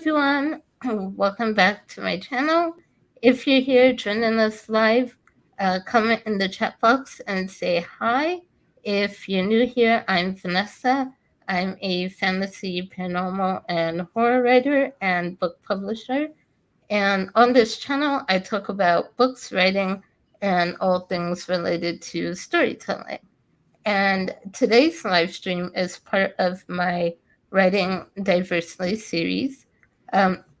everyone. Welcome back to my channel. If you're here joining us live, comment in the chat box and say hi. If you're new here, I'm Vanessa. I'm a fantasy, paranormal, and horror writer and book publisher. And on this channel, I talk about books, writing, and all things related to storytelling. And today's live stream is part of my Writing Diversely series.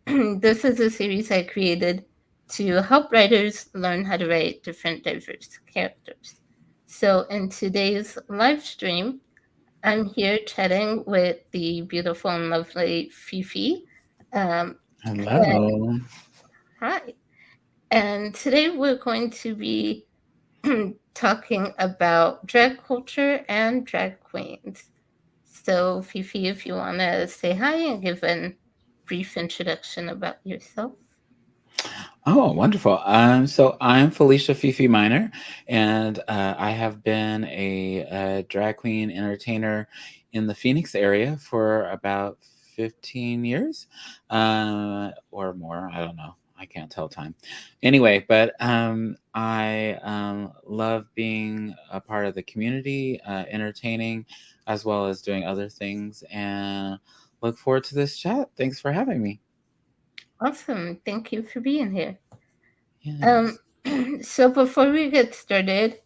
This is a series I created to help writers learn how to write different diverse characters. So, in today's live stream, I'm here chatting with the beautiful and lovely Fefe. Um, Hello. Hi. And today we're going to be talking about drag culture and drag queens. So, Fifi, if you want to say hi and give a brief introduction about yourself. Oh, wonderful. So I'm Felicia Fefe Minor, and I have been a drag queen entertainer in the Phoenix area for about 15 years, or more. I don't know. I can't tell time. Anyway, but I love being a part of the community, entertaining, as well as doing other things, and look forward to this chat. Thanks for having me. Awesome. Thank you for being here. Yes. So, before we get started,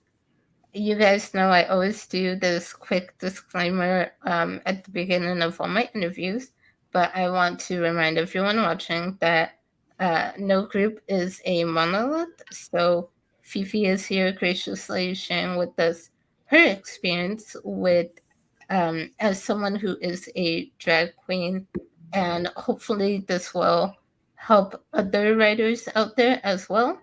you guys know I always do this quick disclaimer at the beginning of all my interviews, but I want to remind everyone watching that no group is a monolith. So Fifi is here graciously sharing with us her experience with as someone who is a drag queen, and hopefully this will help other writers out there as well.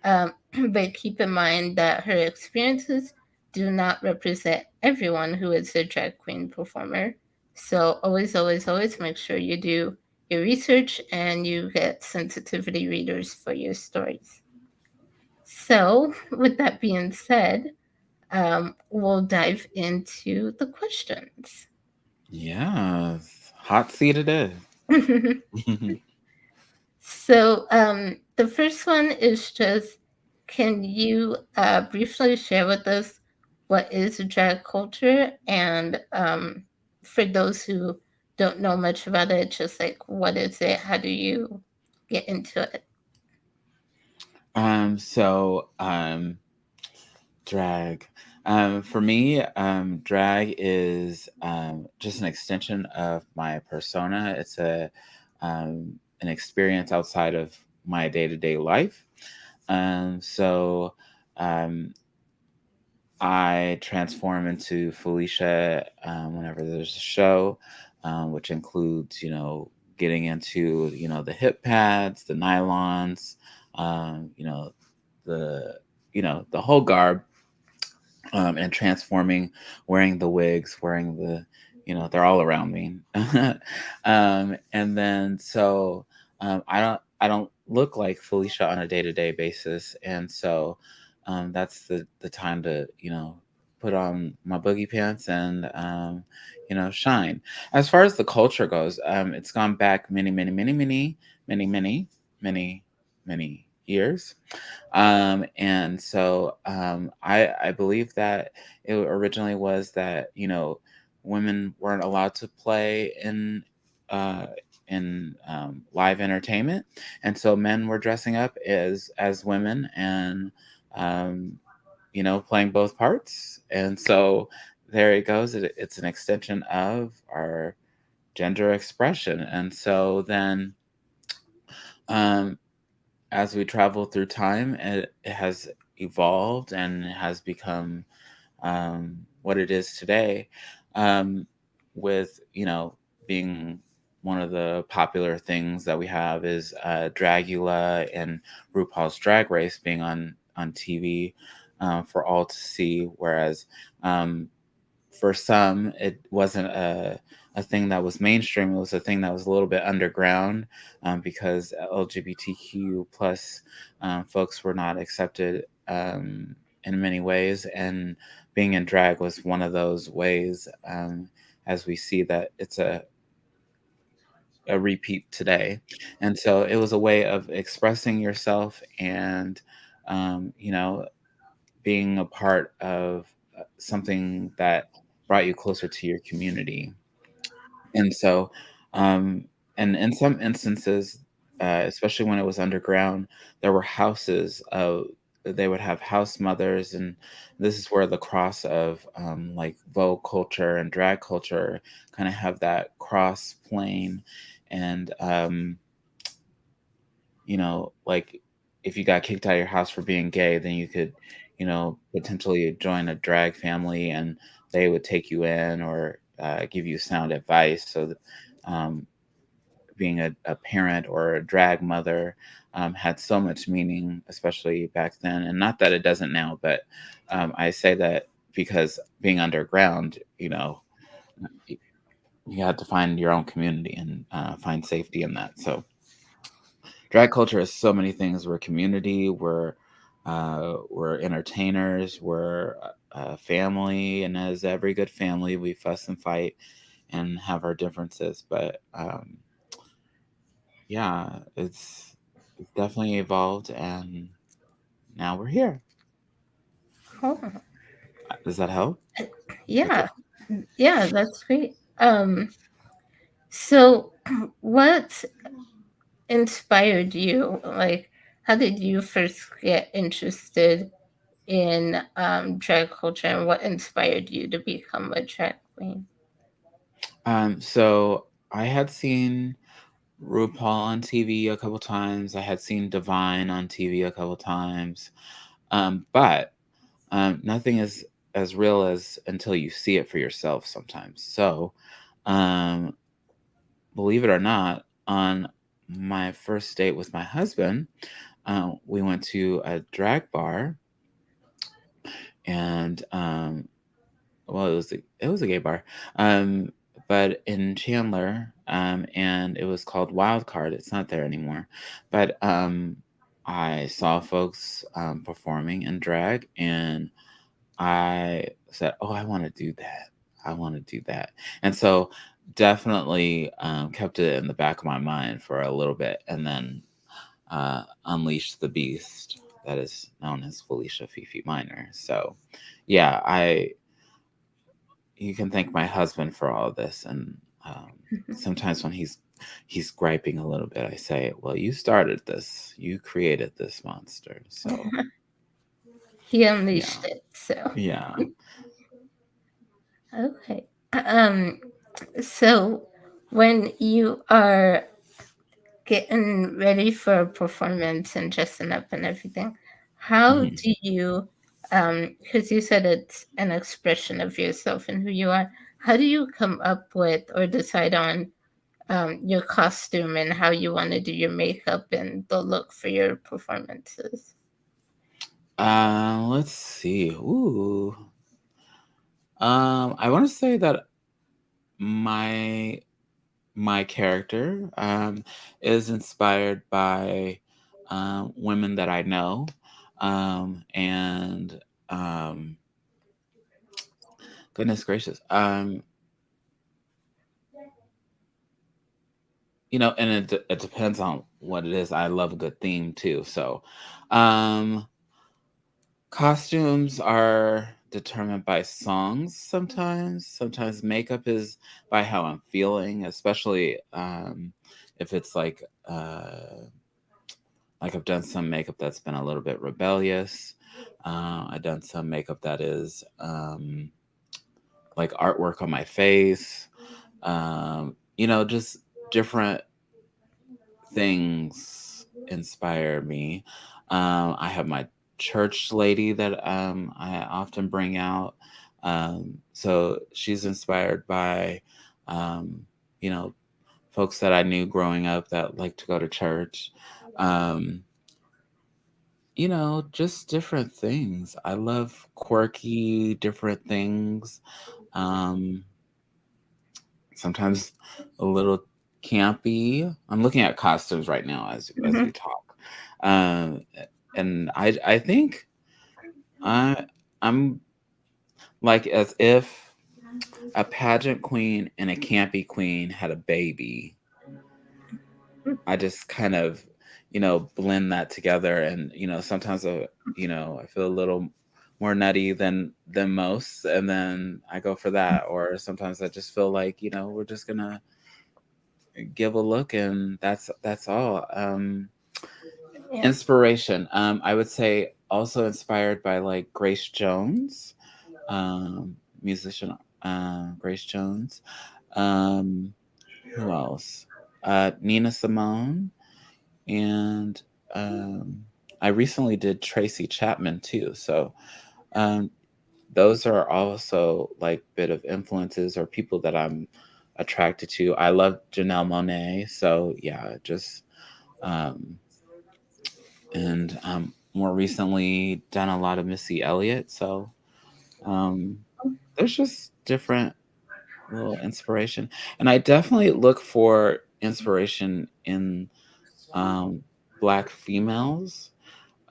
Um, but keep in mind that her experiences do not represent everyone who is a drag queen performer. So always, always, always make sure you do your research and you get sensitivity readers for your stories. So, with that being said, we'll dive into the questions. Yes, hot seat it is. So, the first one is just, can you briefly share with us what is drag culture? And for those who don't know much about it, just like, what is it? How do you get into it? So drag. For me, drag is just an extension of my persona. It's an experience outside of my day to day life. So um, I transform into Felicia whenever there's a show, which includes, getting into, the hip pads, the nylons, the, the whole garb, and transforming, wearing the wigs, wearing they're all around me. And then, I don't look like Felicia on a day to day basis. And so, that's the time to put on my boogie pants and shine. As far as the culture goes, it's gone back many years. And so I believe that it originally was that women weren't allowed to play uh, in live entertainment, and so men were dressing up as women and um, playing both parts. And so there it goes. It's an extension of our gender expression. And so then um, as we travel through time, it has evolved and has become what it is today, um, with being one of the popular things that we have is Dragula and RuPaul's Drag Race being on TV for all to see, whereas for some it wasn't a thing that was mainstream. It was a thing that was a little bit underground, because LGBTQ plus folks were not accepted in many ways, and being in drag was one of those ways. As we see that it's a a repeat today. And so it was a way of expressing yourself and, you know, being a part of something that brought you closer to your community. And so, um, and in some instances, especially when it was underground, there were houses of they would have house mothers, and this is where the cross of like Vogue culture and drag culture kind of have that cross plane, and like if you got kicked out of your house for being gay, then you could, potentially join a drag family and they would take you in or give you sound advice. So, um, being a parent or a drag mother had so much meaning, especially back then. And not that it doesn't now, but I say that because being underground, y- you had to find your own community and find safety in that. So, drag culture is so many things. We're community, we're entertainers, we're a family, and as every good family, we fuss and fight and have our differences. But yeah, it's definitely evolved, and now we're here. Oh, Does that help? yeah, Okay. yeah, that's great. So what inspired you? Like, how did you first get interested in drag culture, and what inspired you to become a drag queen? So I had seen RuPaul on TV a couple times. I had seen Divine on TV a couple times. But nothing is as real as until you see it for yourself sometimes. So, um, believe it or not, on my first date with my husband, we went to a drag bar, and well, it was a gay bar, um, but in Chandler, and it was called Wild Card. It's not there anymore, but I saw folks performing in drag, and I said, "Oh, I want to do that. I want to do that." And so definitely kept it in the back of my mind for a little bit, and then unleashed the beast that is known as Felicia Fifi Minor. So, yeah, I you can thank my husband for all of this. And sometimes when he's griping a little bit, I say, "Well, you started this. You created this monster." So, He unleashed yeah, it. So yeah. okay. Um, so when you are getting ready for a performance and dressing up and everything, how Mhm. do you, because you said it's an expression of yourself and who you are, how do you come up with or decide on your costume and how you want to do your makeup and the look for your performances? Let's see. Ooh. I want to say that my my character is inspired by women that I know, and um, goodness gracious, and it depends on what it is. I love a good theme too. So, um, costumes are determined by songs sometimes. Sometimes makeup is by how I'm feeling, especially if it's like I've done some makeup that's been a little bit rebellious. I've done some makeup that is like artwork on my face. Just different things inspire me. I have my church lady that I often bring out. So she's inspired by, um, you know, folks that I knew growing up that like to go to church. Um, just different things. I love quirky, different things. Um, Sometimes a little campy. I'm looking at costumes right now as we Mhm. talk. Um, and I think I I'm like as if a pageant queen and a campy queen had a baby. I just kind of, blend that together, and sometimes I feel a little more nutty than most, and then I go for that. Or sometimes I just feel like we're just gonna give a look, and that's all. Yeah. Inspiration. I would say also inspired by like Grace Jones, musician, Grace Jones. Um, who else? Nina Simone, and um, I recently did Tracy Chapman too. So um, those are also like bit of influences or people that I'm attracted to. I love Janelle Monáe, so yeah, just um, and more recently done a lot of Missy Elliott. So um, there's just different little inspiration, and I definitely look for inspiration in um, Black females,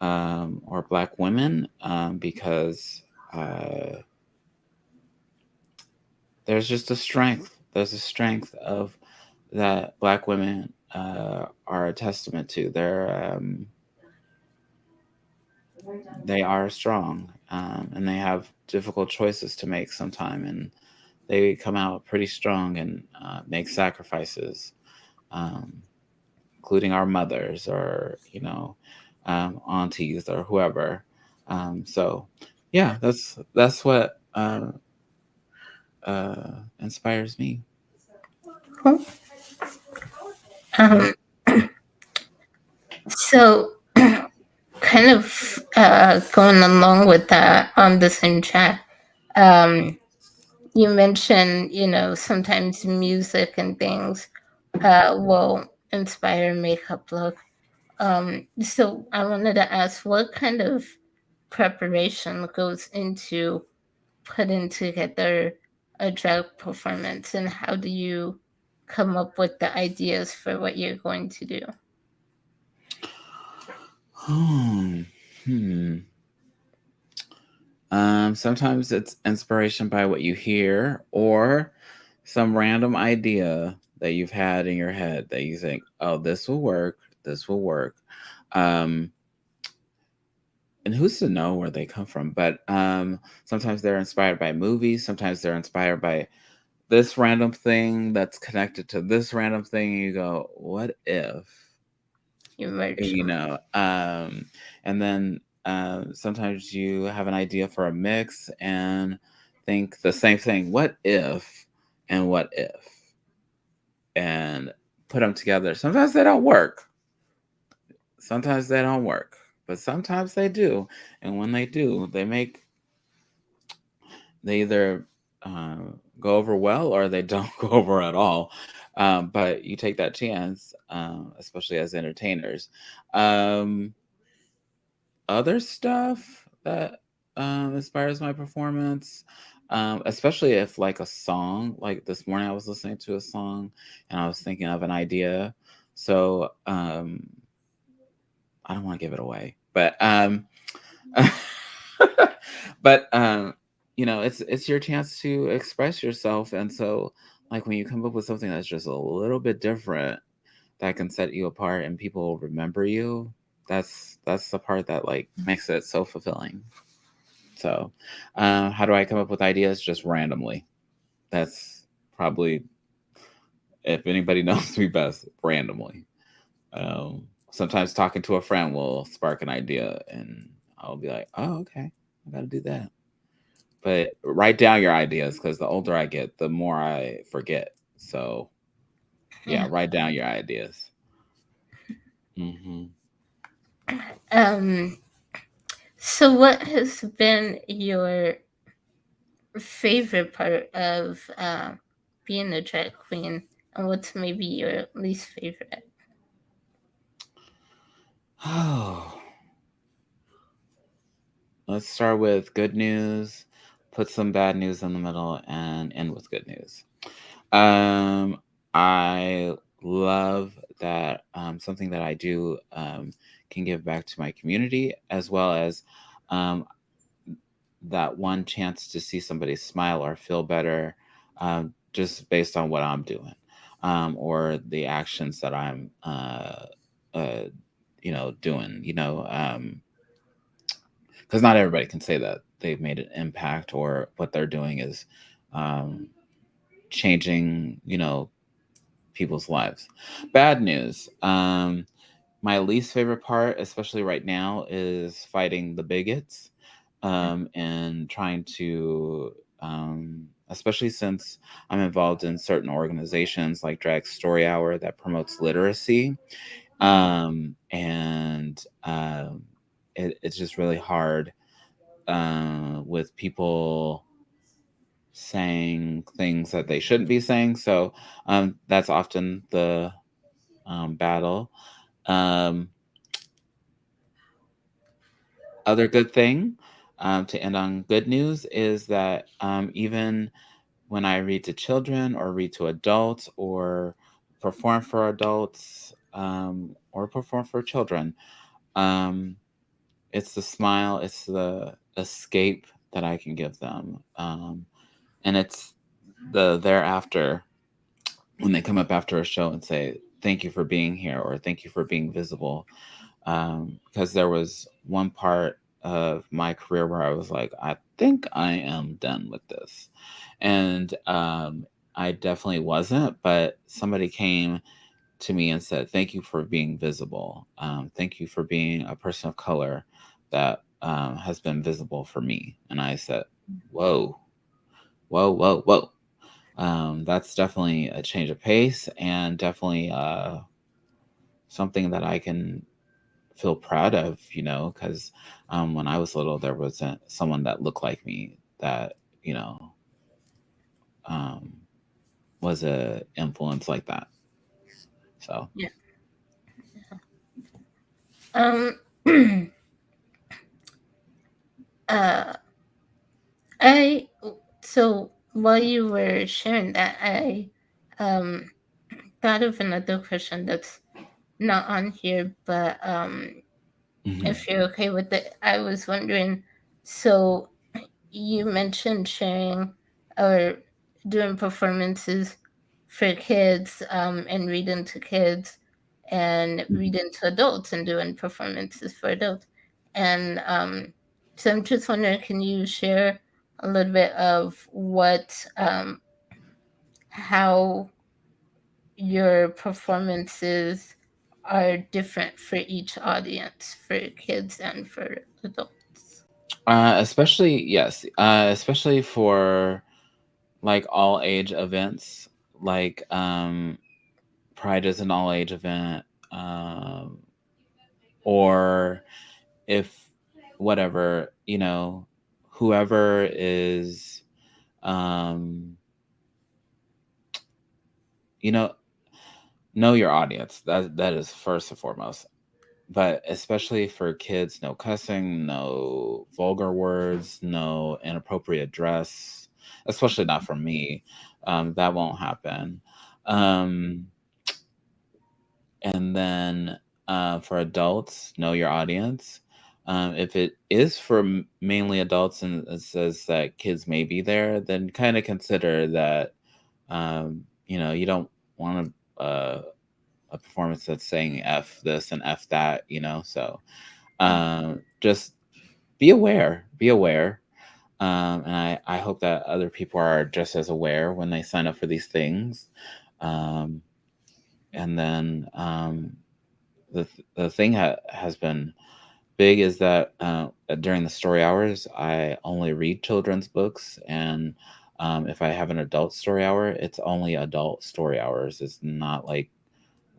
or Black women, because uh, there's just a strength. There's a strength of that Black women are a testament to. They are strong, and they have difficult choices to make sometime, and they come out pretty strong and make sacrifices, um, including our mothers or aunties or whoever. So yeah, that's what uh, inspires me. Cool. Um, so, kind of going along with that on the same chat, um, you mentioned, sometimes music and things will inspire makeup look. So I wanted to ask, what kind of preparation goes into putting together a drag performance, and how do you come up with the ideas for what you're going to do? Hmm. Hmm. Sometimes it's inspiration by what you hear or some random idea that you've had in your head that you think, oh, this will work. This will work. Um, and who's to know where they come from? But sometimes they're inspired by movies. Sometimes they're inspired by this random thing that's connected to this random thing. And you go, what if? You merge. you know um and then sometimes you have an idea for a mix and think the same thing, what if, and what if, and put them together. Sometimes they don't work, sometimes they don't work, but sometimes they do. And when they do, they either uh, go over well or they don't go over at all. But you take that chance, especially as entertainers. um, Other stuff that inspires my performance, especially if like a song, like this morning I was listening to a song and I was thinking of an idea. So I don't want to give it away, but but it's your chance to express yourself. And so like when you come up with something that's just a little bit different that can set you apart and people will remember you, that's the part that like makes it so fulfilling. So how do I come up with ideas? Just randomly. That's probably, if anybody knows me best, randomly. Sometimes talking to a friend will spark an idea and I'll be like, oh, okay, I gotta do that. But write down your ideas because the older I get, the more I forget. So yeah, Yeah. write down your ideas. Hmm. Um, so what has been your favorite part of being a drag queen, and what's maybe your least favorite? Oh, let's start with good news, put some bad news in the middle, and end with good news. Um, I love that something that I do can give back to my community, as well as um, that one chance to see somebody smile or feel better, just based on what I'm doing. or the actions that I'm, uh, doing. Because not everybody can say that they've made an impact or what they're doing is um, changing, people's lives. Bad news. My least favorite part, especially right now, is fighting the bigots and trying to, especially since I'm involved in certain organizations like Drag Story Hour that promotes literacy. And it's just really hard with people saying things that they shouldn't be saying. So that's often the battle. Um, Other good thing, to end on good news, is that even when I read to children or read to adults or perform for adults or perform for children, um, it's the smile, it's the escape that I can give them. And it's the thereafter when they come up after a show and say, "Thank you for being here," or "Thank you for being visible." Because there was one part of my career where I was like, I think I am done with this. And I definitely wasn't, but somebody came to me and said, "Thank you for being visible. Thank you for being a person of color that has been visible for me." And I said, "Whoa, whoa, whoa, whoa." That's definitely a change of pace and definitely something that I can feel proud of, because when I was little, there wasn't someone that looked like me that, you know, um, was a influence like that. So, Yeah. Um. uh. I so while you were sharing that, I um thought of another question that's not on here, but mhm, if you're okay with it, I was wondering. So you mentioned sharing or doing performances for kids, and reading to kids and mhm. reading to adults and doing performances for adults. And so I'm just wondering, can you share a little bit of how your performances are different for each audience, for kids and for adults? Especially, yes, especially for like all age events, like Pride is an all age event, um, or if whatever, whoever is, um, you know, know your audience. That is first and foremost. But especially for kids, no cussing, no vulgar words, no inappropriate dress. Especially not from me. That won't happen. Um, and then for adults, know your audience. If it is for mainly adults and it says that kids may be there, then kind of consider that you don't want a performance that's saying F this and F that, so just be aware, be aware. And I hope that other people are just as aware when they sign up for these things. Um, and then the thing has been big is that during the story hours, I only read children's books. And if I have an adult story hour, it's only adult story hours. It's not like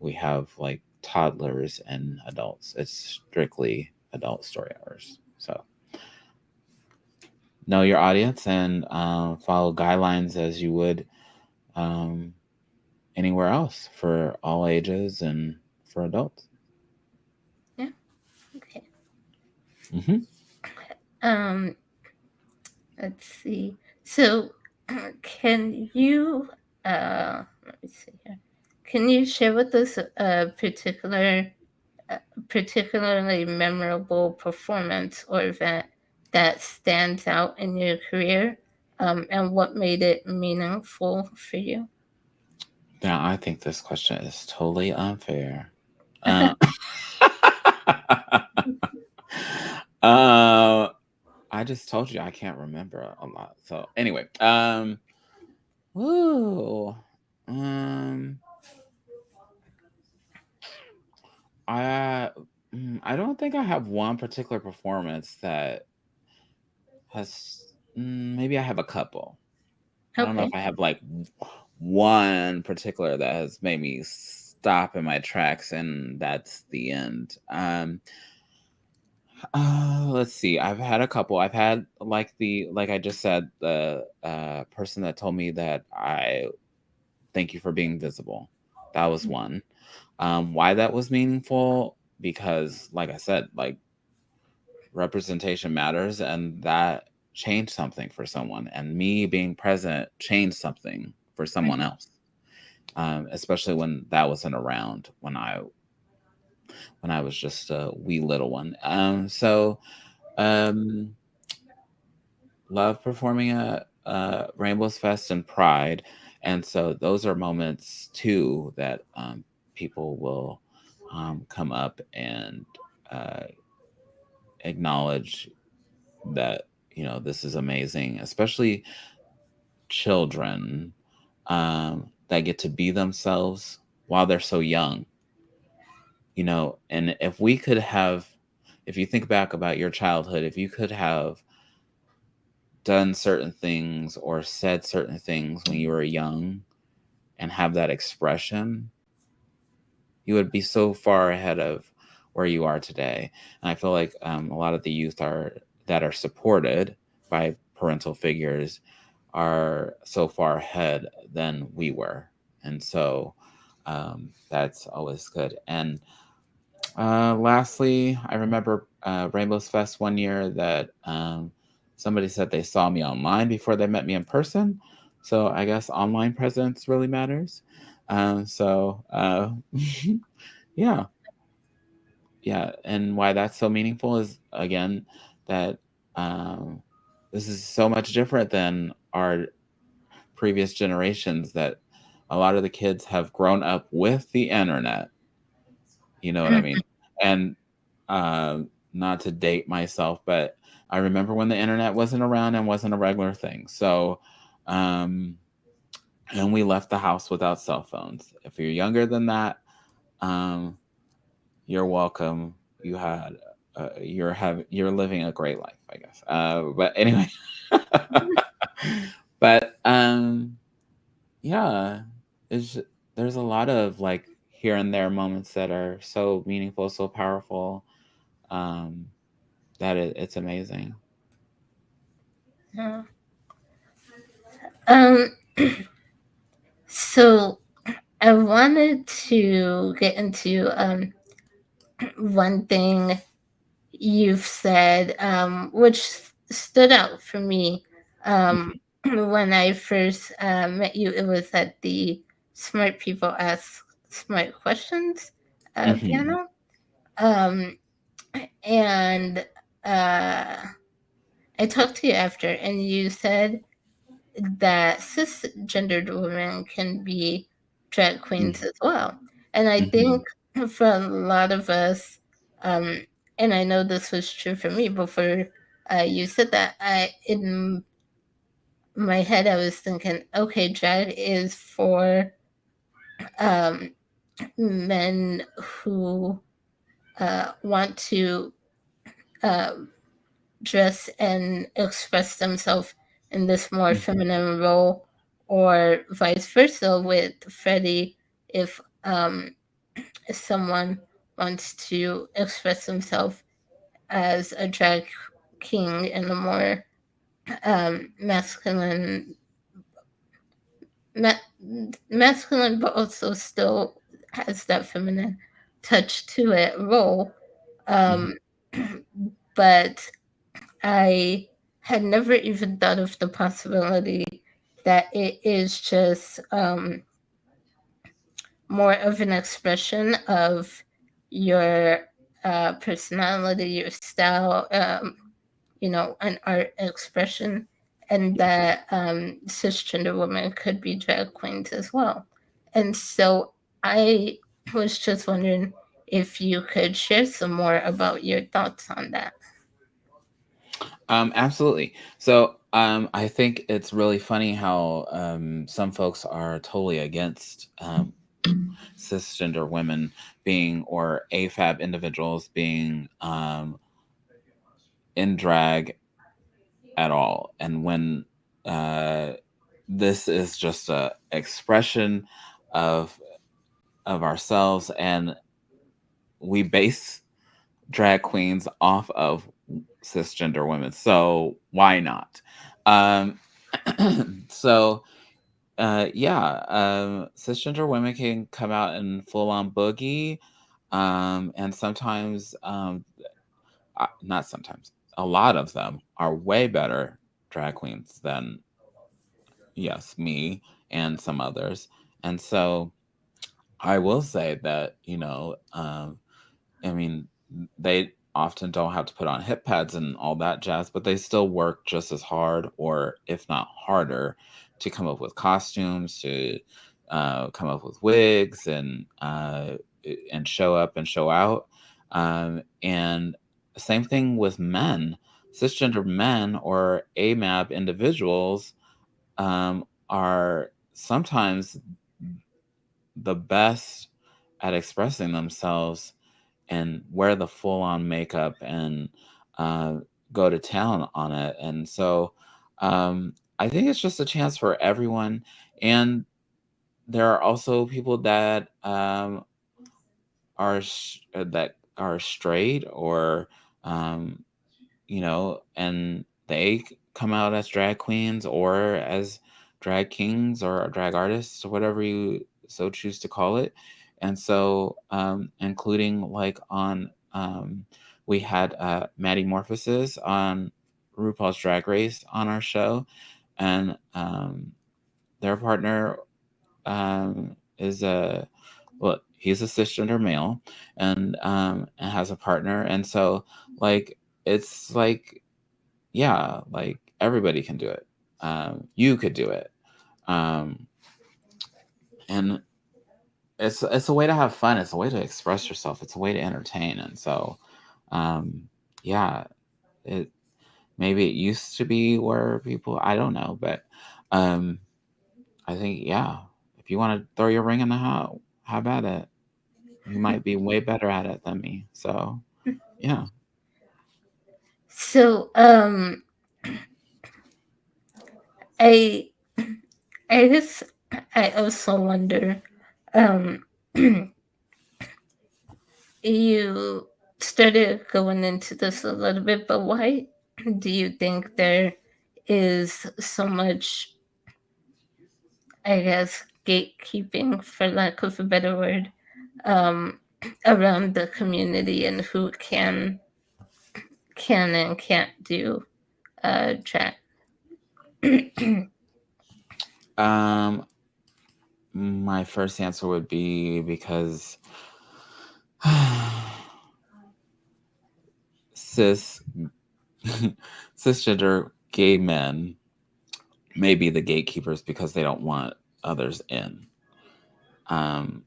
we have like toddlers and adults. It's strictly adult story hours. So know your audience and follow guidelines as you would um, anywhere else for all ages and for adults. Yeah. Okay. Hmm. Um, let's see. So, can you let me see here. Can you share with us a particularly memorable performance or event that stands out in your career, and what made it meaningful for you? Now, I think this question is totally unfair. Uh, uh, I just told you I can't remember a lot. So anyway, woo, um, I I don't think I have one particular performance that has. Maybe I have a couple. I don't know if Okay. I have like one particular that has made me stop in my tracks, and that's the end. Let's see. I've had a couple. I've had like I just said, the person that told me that I thank you for being visible. That was one. Why that was meaningful? Because, like I said, like representation matters, and that changed something for someone. And me being present changed something for someone else. Especially when that wasn't around when I was just a wee little one. Um, love performing at Rainbows Fest and Pride, and so those are moments too that people will come up and uh, acknowledge that this is amazing, especially children that get to be themselves while they're so young. And if you think back about your childhood, if you could have done certain things or said certain things when you were young and have that expression, you would be so far ahead of where you are today. And I feel like a lot of the youth that are supported by parental figures are so far ahead than we were. And so that's always good. And lastly, I remember Rainbows Fest one year that somebody said they saw me online before they met me in person. So I guess online presence really matters. Yeah, yeah. And why that's so meaningful is, again, that um, this is so much different than our previous generations, that a lot of the kids have grown up with the internet. You know what I mean? And not to date myself, but I remember when the internet wasn't around and wasn't a regular thing. So, um, and we left the house without cell phones. If you're younger than that, um, you're welcome. You're living a great life, I guess. But anyway, but yeah, it's there's a lot of like here and there moments that are so meaningful, so powerful, um, that it's amazing. Yeah. Um, so I wanted to get into one thing you've said, which stood out for me when I first met you. It was at the Smart People Ask Smart Questions Hmm. panel. Um, and uh, I talked to you after, and you said that cisgendered women can be drag queens as well. And I Hmm. think for a lot of us, um, and I know this was true for me before you said that, in my head I was thinking, okay, drag is for um, men who want to uh, dress and express themselves in this more Hmm. feminine role, or vice versa with Freddie. If someone wants to express themselves as a drag king in a more masculine, ma- masculine, but also still has that feminine touch to it role. Hmm. Um, but I had never even thought of the possibility that it is just more of an expression of your personality, your style, an art expression, and that cisgender women could be drag queens as well. And so I was just wondering if you could share some more about your thoughts on that. Absolutely. So, I think it's really funny how some folks are totally against cisgender women being or AFAB individuals being in drag at all, and when uh, this is just a expression of ourselves, and we base drag queens off of cisgender women, so why not? Um, so yeah, cisgender women can come out in full on boogie, and sometimes, not sometimes, a lot of them are way better drag queens than, yes, me and some others. And so I will say that, I mean, they often don't have to put on hip pads and all that jazz, but they still work just as hard, or if not harder, to come up with costumes, to come up with wigs, and show up and show out. And same thing with men, cisgender men or AMAB individuals are sometimes the best at expressing themselves and wear the full on makeup and uh, go to town on it. And so I think it's just a chance for everyone. And there are also people that that are straight, or um, and they come out as drag queens or as drag kings or drag artists, or whatever you so choose to call it. And so, including like on, we had Maddie Morphosis on RuPaul's Drag Race on our show, and their partner is a well, he's a cisgender male, and has a partner, and so like it's like, yeah, like everybody can do it. You could do it, um, and it's a way to have fun. It's a way to express yourself. It's a way to entertain, and so um, yeah, it maybe it used to be where people, I don't know, but um, I think, yeah, if you want to throw your ring in the hat, how about it? You might be way better at it than me. So yeah. So I I guess I also wonder, um you started going into this a little bit, but why do you think there is so much, I guess, gatekeeping, for lack of a better word, um, around the community and who can and can't do chat? Um, my first answer would be because cis cisgender gay men may be the gatekeepers because they don't want others in. Um,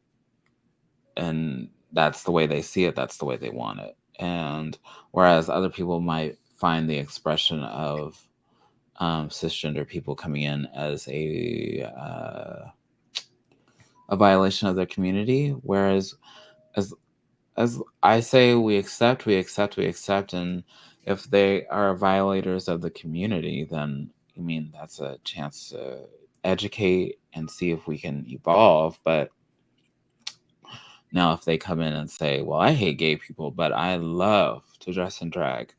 and that's the way they see it, that's the way they want it. And whereas other people might find the expression of cisgender people coming in as a violation of their community, whereas as as I say, we accept, we accept, we accept, and if they are violators of the community, then I mean that's a chance to educate and see if we can evolve. But now, if they come in and say, "Well, I hate gay people, but I love to dress in drag,"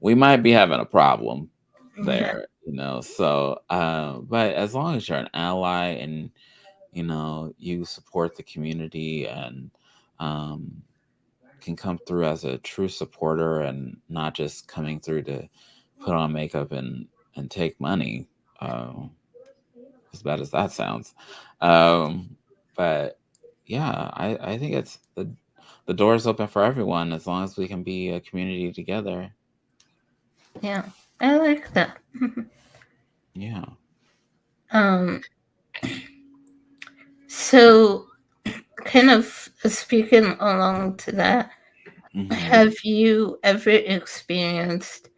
we might be having a problem Yeah, there, you know. So, but as long as you're an ally and you support the community and um, can come through as a true supporter and not just coming through to put on makeup and take money, uh, as bad as that sounds. Um, but yeah, I think it's the door is open for everyone as long as we can be a community together. yeah, I like that. Yeah. um, So, kind of speaking along to that, Hmm. have you ever experienced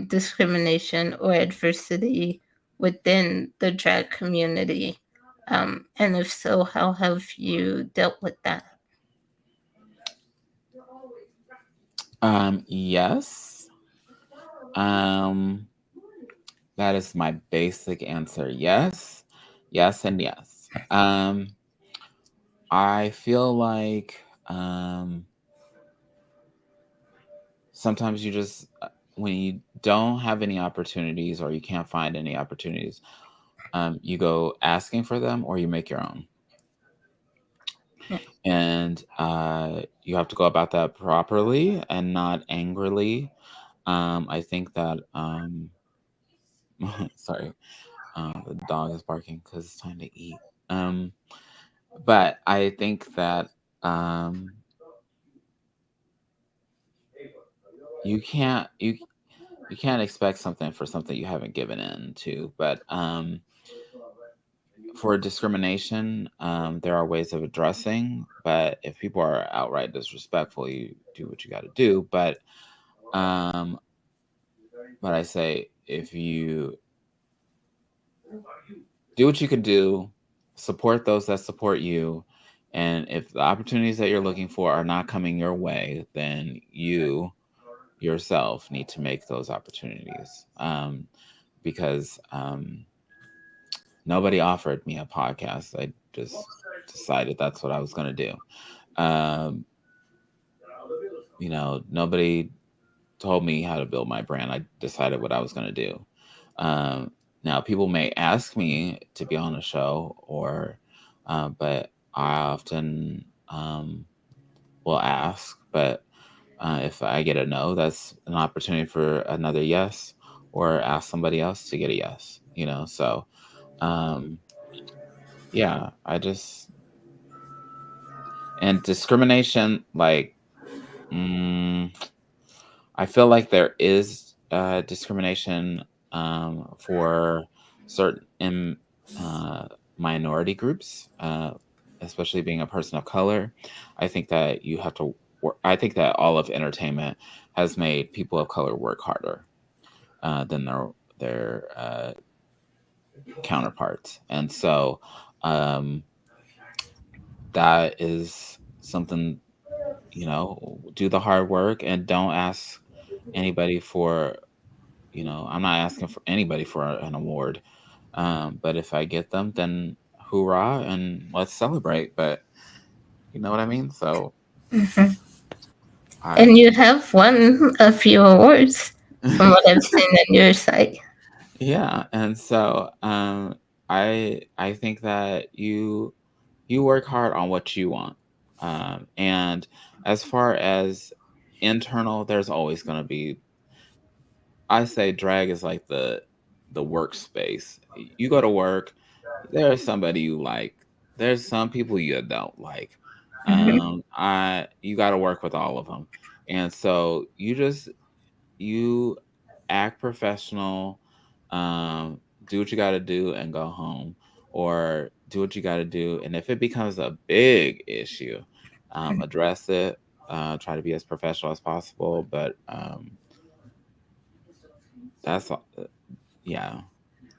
discrimination or adversity within the drag community? And if so, how have you dealt with that? Yes. Um, that is my basic answer. Yes, yes, and yes. I feel like sometimes you just when you don't have any opportunities or you can't find any opportunities, you go asking for them or you make your own, Yeah. and you have to go about that properly and not angrily. I think that sorry, the dog is barking because it's time to eat. Um, but I think that um, you can't you can't expect something for something you haven't given in to. But for discrimination, there are ways of addressing. But if people are outright disrespectful, you do what you got to do. Um, but I say if you do what you can do, support those that support you. And if the opportunities that you're looking for are not coming your way, then you yourself need to make those opportunities. Because nobody offered me a podcast. I just decided that's what I was going to do. Um, nobody told me how to build my brand. I decided what I was going to do. Um, Now, people may ask me to be on a show, but I often will ask. But if I get a no, that's an opportunity for another yes, or ask somebody else to get a yes. So um, yeah, and discrimination, like. Mm, I feel like there is discrimination for certain uh, minority groups, especially being a person of color. I think that you have to work. I think that all of entertainment has made people of color work harder than their counterparts, and so um, that is something. Do the hard work and don't ask anybody for. I'm not asking for anybody for an award. But if I get them, then hoorah and let's celebrate. But you know what I mean? So Mhm. I, And you have won a few awards from what I've seen on your site. yeah. And so I think that you work hard on what you want. And as far as internal, there's always going to be. I say drag is like the workspace. You go to work, there's somebody you like. There's some people you don't like. Mhm. I You got to work with all of them, and so you act professional, do what you got to do, and go home, or do what you got to do. And if it becomes a big issue, address it. Try to be as professional as possible, but that's all. Yeah.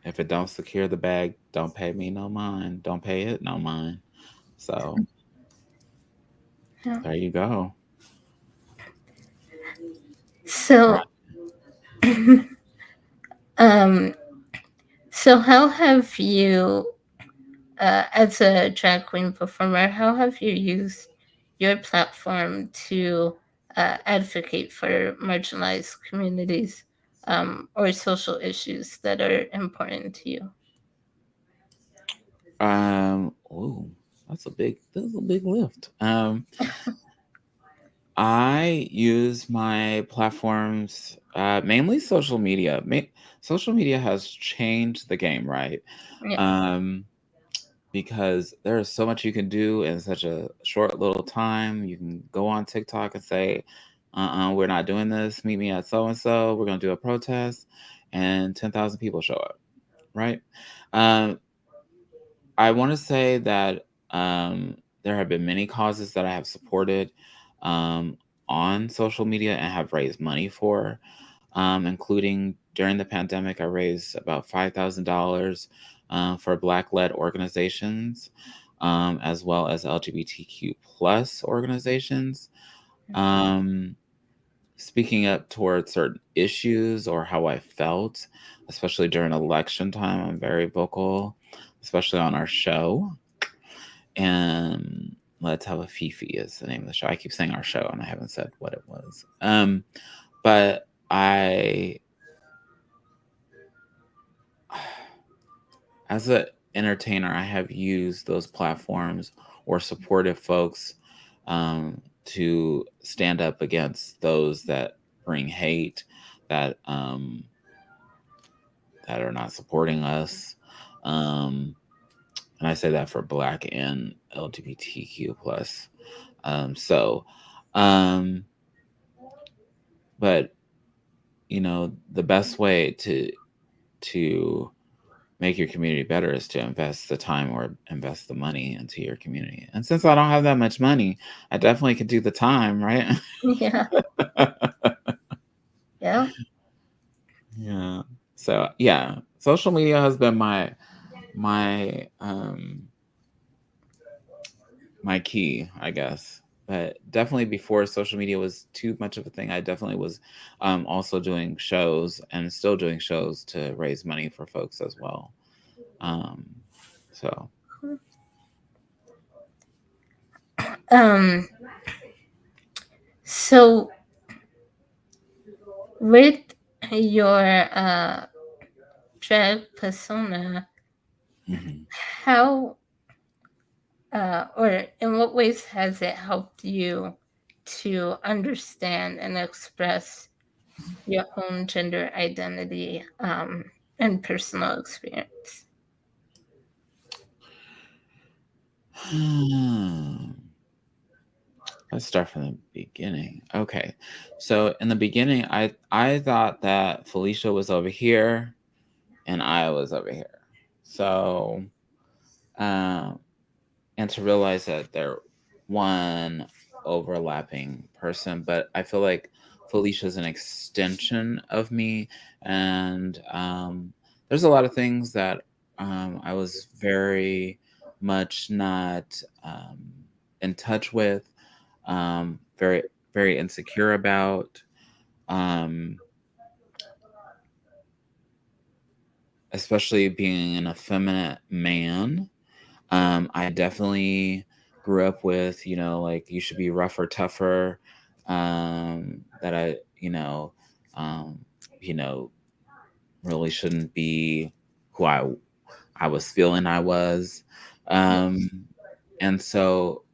If it don't secure the bag, don't pay me no mind. Don't pay it no mind. So Yeah. there you go. So, Right. um, so how have you, as a drag queen performer, how have you used your platform to advocate for marginalized communities or social issues that are important to you? Oh, that's a big lift. I use my platforms, mainly social media. Social media has changed the game, right? Yeah. Um, because there is so much you can do in such a short little time. You can go on TikTok and say, we're not doing this. Meet me at so and so. We're going to do a protest, and 10,000 people show up, right? Um, I want to say that there have been many causes that I have supported um, on social media and have raised money for, including during the pandemic. I raised about $5,000 for Black-led organizations, as well as LGBTQ plus organizations. Um, Speaking up towards certain issues or how I felt, especially during election time. I'm very vocal, especially on our show. And Let's Have a Fefe is the name of the show. I keep saying our show and I haven't said what it was. But as an entertainer, I have used those platforms or supported folks to stand up against those that bring hate, that that are not supporting us. Um, and I say that for Black and LGBTQ plus. So, um, but the best way to make your community better is to invest the time or invest the money into your community. And since I don't have that much money, I definitely could do the time, right? Yeah. Yeah. Yeah. So yeah, social media has been my key, I guess. But definitely before social media was too much of a thing, I definitely was also doing shows and still doing shows to raise money for folks as well. Um, so Um. So with your drag persona, mhm. how or in what ways has it helped you to understand and express your own gender identity and personal experience? Let's start from the beginning. Okay. So in the beginning, I thought that Felicia was over here and I was over here. So um and to realize that they're one overlapping person, but I feel like Felicia's an extension of me, and there's a lot of things that I was very much not in touch with, very very insecure about, um, especially being an effeminate man. I definitely grew up with, like you should be rougher, tougher. That um, you know, really shouldn't be who I was feeling I was. Um, and so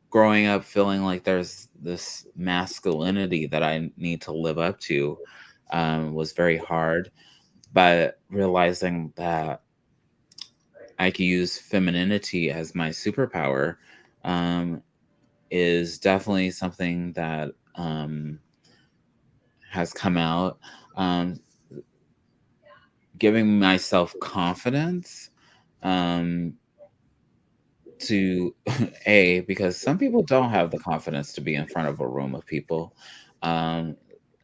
growing up feeling like there's this masculinity that I need to live up to was very hard. But realizing that I could use femininity as my superpower um, is definitely something that has come out. Um, Giving myself confidence um, to because some people don't have the confidence to be in front of a room of people. Um,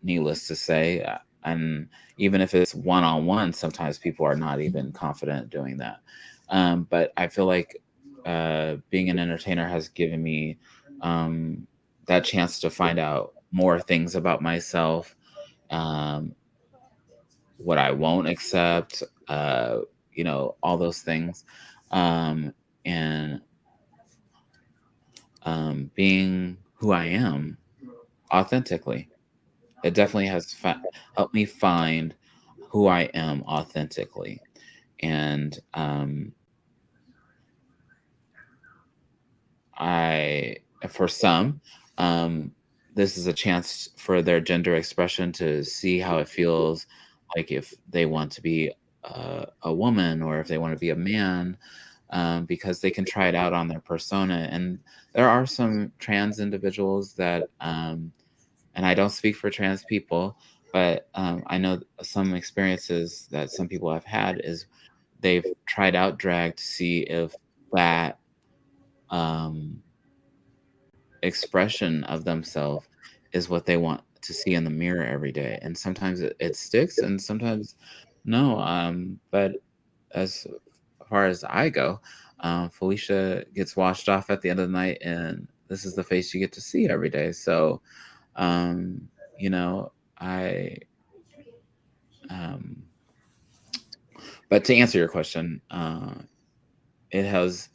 Needless to say, and even if it's one on one, sometimes people are not even confident doing that. But I feel like being an entertainer has given me um, that chance to find out more things about myself, um, what I won't accept, all those things. Um, and being who I am authentically. It definitely has helped me find who I am authentically. And I, for some, um, this is a chance for their gender expression to see how it feels like if they want to be a woman or if they want to be a man, because they can try it out on their persona. And there are some trans individuals that, and I don't speak for trans people, but I know some experiences that some people have had is they've tried out drag to see if that um, expression of themselves is what they want to see in the mirror every day. And sometimes it sticks, and sometimes no. But as far as I go, Felicia gets washed off at the end of the night, and this is the face you get to see every day. So, um, you know, I. Um, but to answer your question, it has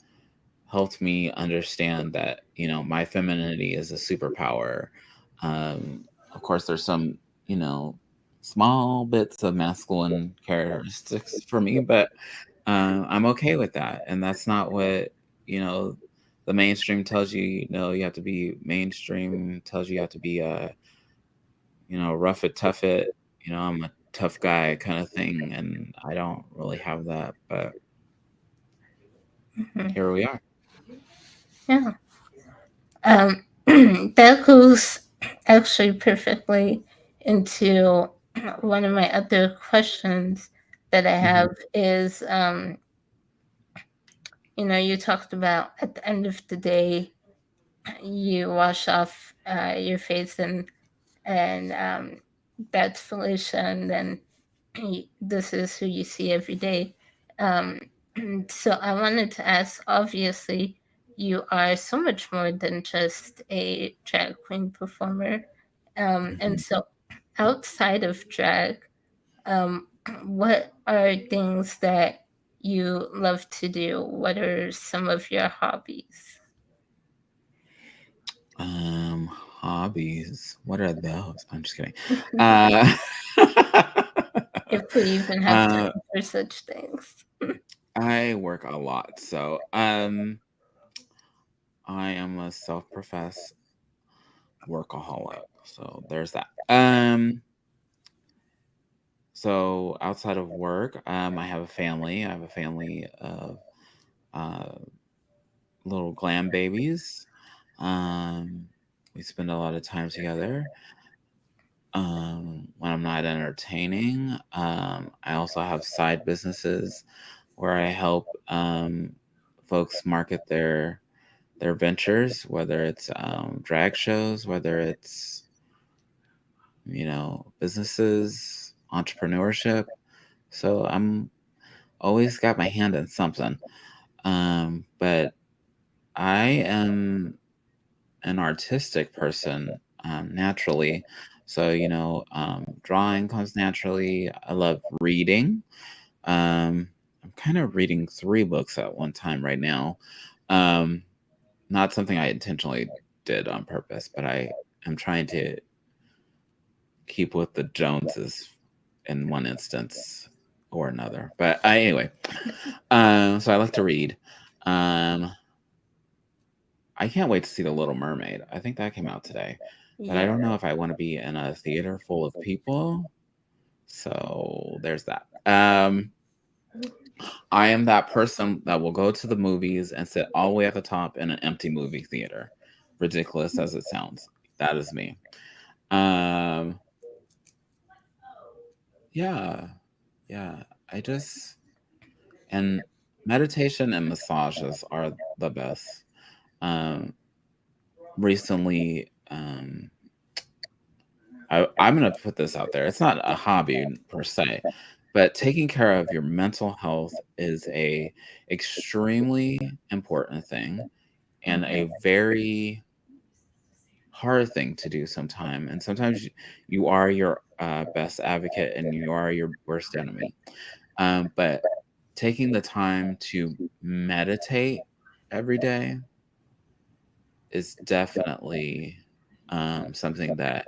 helped me understand that my femininity is a superpower. Of course, there's some small bits of masculine characteristics for me, but I'm okay with that, and that's not what you know the mainstream tells you. You have to be mainstream tells you have to be rough it, tough it. I'm a tough guy kind of thing, and I don't really have that, but Mhm. here we are. Yeah. That goes actually perfectly into one of my other questions that I Hmm. have is, you talked about at the end of the day, you wash off your face and that's Felicia, and then this is who you see every day. Um, so I wanted to ask, obviously, you are so much more than just a drag queen performer. And Hmm. so outside of drag, um, what are things that you love to do? What are some of your hobbies? Hobbies. What are those? I'm just kidding. Uh, If we even have uh, time for such things. I work a lot, so I am a self-professed workaholic. So there's that. So outside of work, I have a family. I have a family of uh, little glam babies. Um, we spend a lot of time together. When I'm not entertaining, I also have side businesses where I help folks market their ventures, whether it's drag shows, whether it's businesses, entrepreneurship. So I'm always got my hand in something. But I am an artistic person naturally. So, drawing comes naturally. I love reading. I'm kind of reading 3 books at one time right now. Um, Not something I intentionally did on purpose, but I am trying to keep with the Joneses in one instance or another. But anyway, so I like to read. Um, I can't wait to see The Little Mermaid. I think that came out today, but I Yeah. don't know if I want to be in a theater full of people. So there's that. I am that person that will go to the movies and sit all the way at the top in an empty movie theater. Ridiculous as it sounds. That is me. Um, yeah, yeah. I just and meditation and massages are the best. Um, Recently, I'm going to put this out there. It's not a hobby per se, but taking care of your mental health is a extremely important thing and a very hard thing to do sometimes. And sometimes you are your best advocate and you are your worst enemy. But taking the time to meditate every day is definitely something that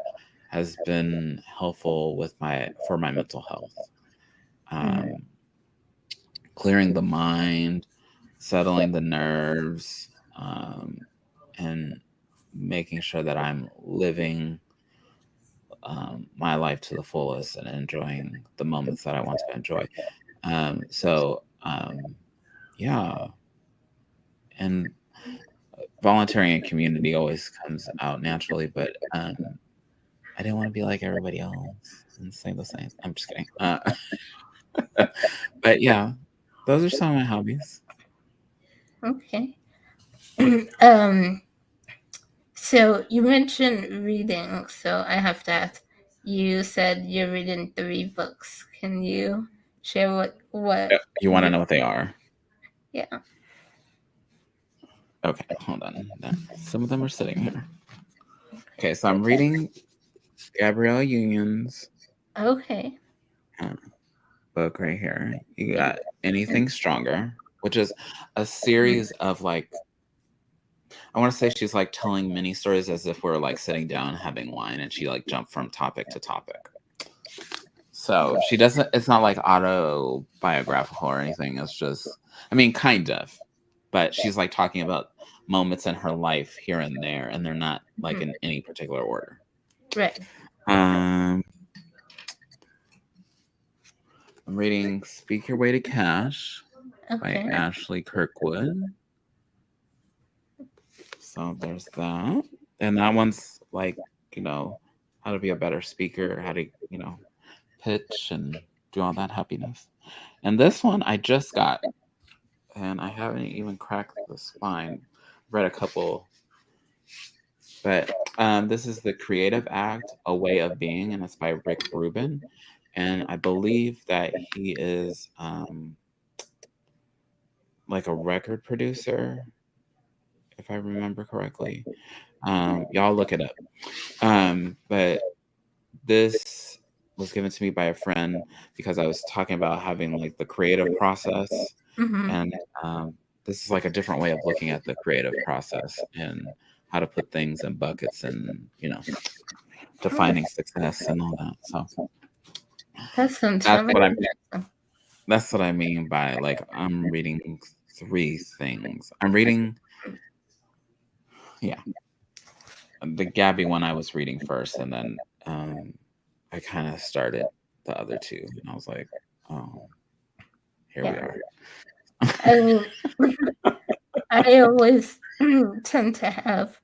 has been helpful with my mental health. Mhm. Um, Clearing the mind, settling the nerves, and making sure that I'm living my life to the fullest and enjoying the moments that I want to enjoy. Yeah, and volunteering in community always comes out naturally, but I didn't want to be like everybody else and say the same. I'm just kidding. But yeah, those are some of my hobbies. Okay. um, so you mentioned reading, so I have to ask. You said you're reading 3 books. Can you share what You want to know what they are? yeah. Okay, hold on. Some of them are sitting here. Okay, so I'm reading Gabrielle Union's Okay. uh, book right here. You got Anything Stronger, which is a series of like, I want to say she's like telling mini stories as if we're like sitting down having wine, and she like jumped from topic to topic. So she doesn't, it's not like autobiographical or anything. It's just, I mean, kind of, but she's like talking about moments in her life here and there, and they're not like in any particular order. Right. Um, I'm reading Speak Your Way to Cash by Okay. Ashley Kirkwood. So there's that. And that one's like, you know, how to be a better speaker, how to, pitch and do all that happiness. And this one I just got, and I haven't even cracked the spine. Read a couple, but this is The Creative Act, A Way of Being, and it's by Rick Rubin. And I believe that he is like a record producer, if I remember correctly. Y'all look it up. But this was given to me by a friend because I was talking about having like the creative process, Mm-hmm. and this is like a different way of looking at the creative process and how to put things in buckets and defining success and all that. So That sounds that's really what I mean. interesting. That's what I mean by like I'm reading 3 things. I'm reading, yeah, the Gabby one I was reading first, and then I kind of started the other two, and I was like, oh, here we Yeah. are. I mean, I always tend to have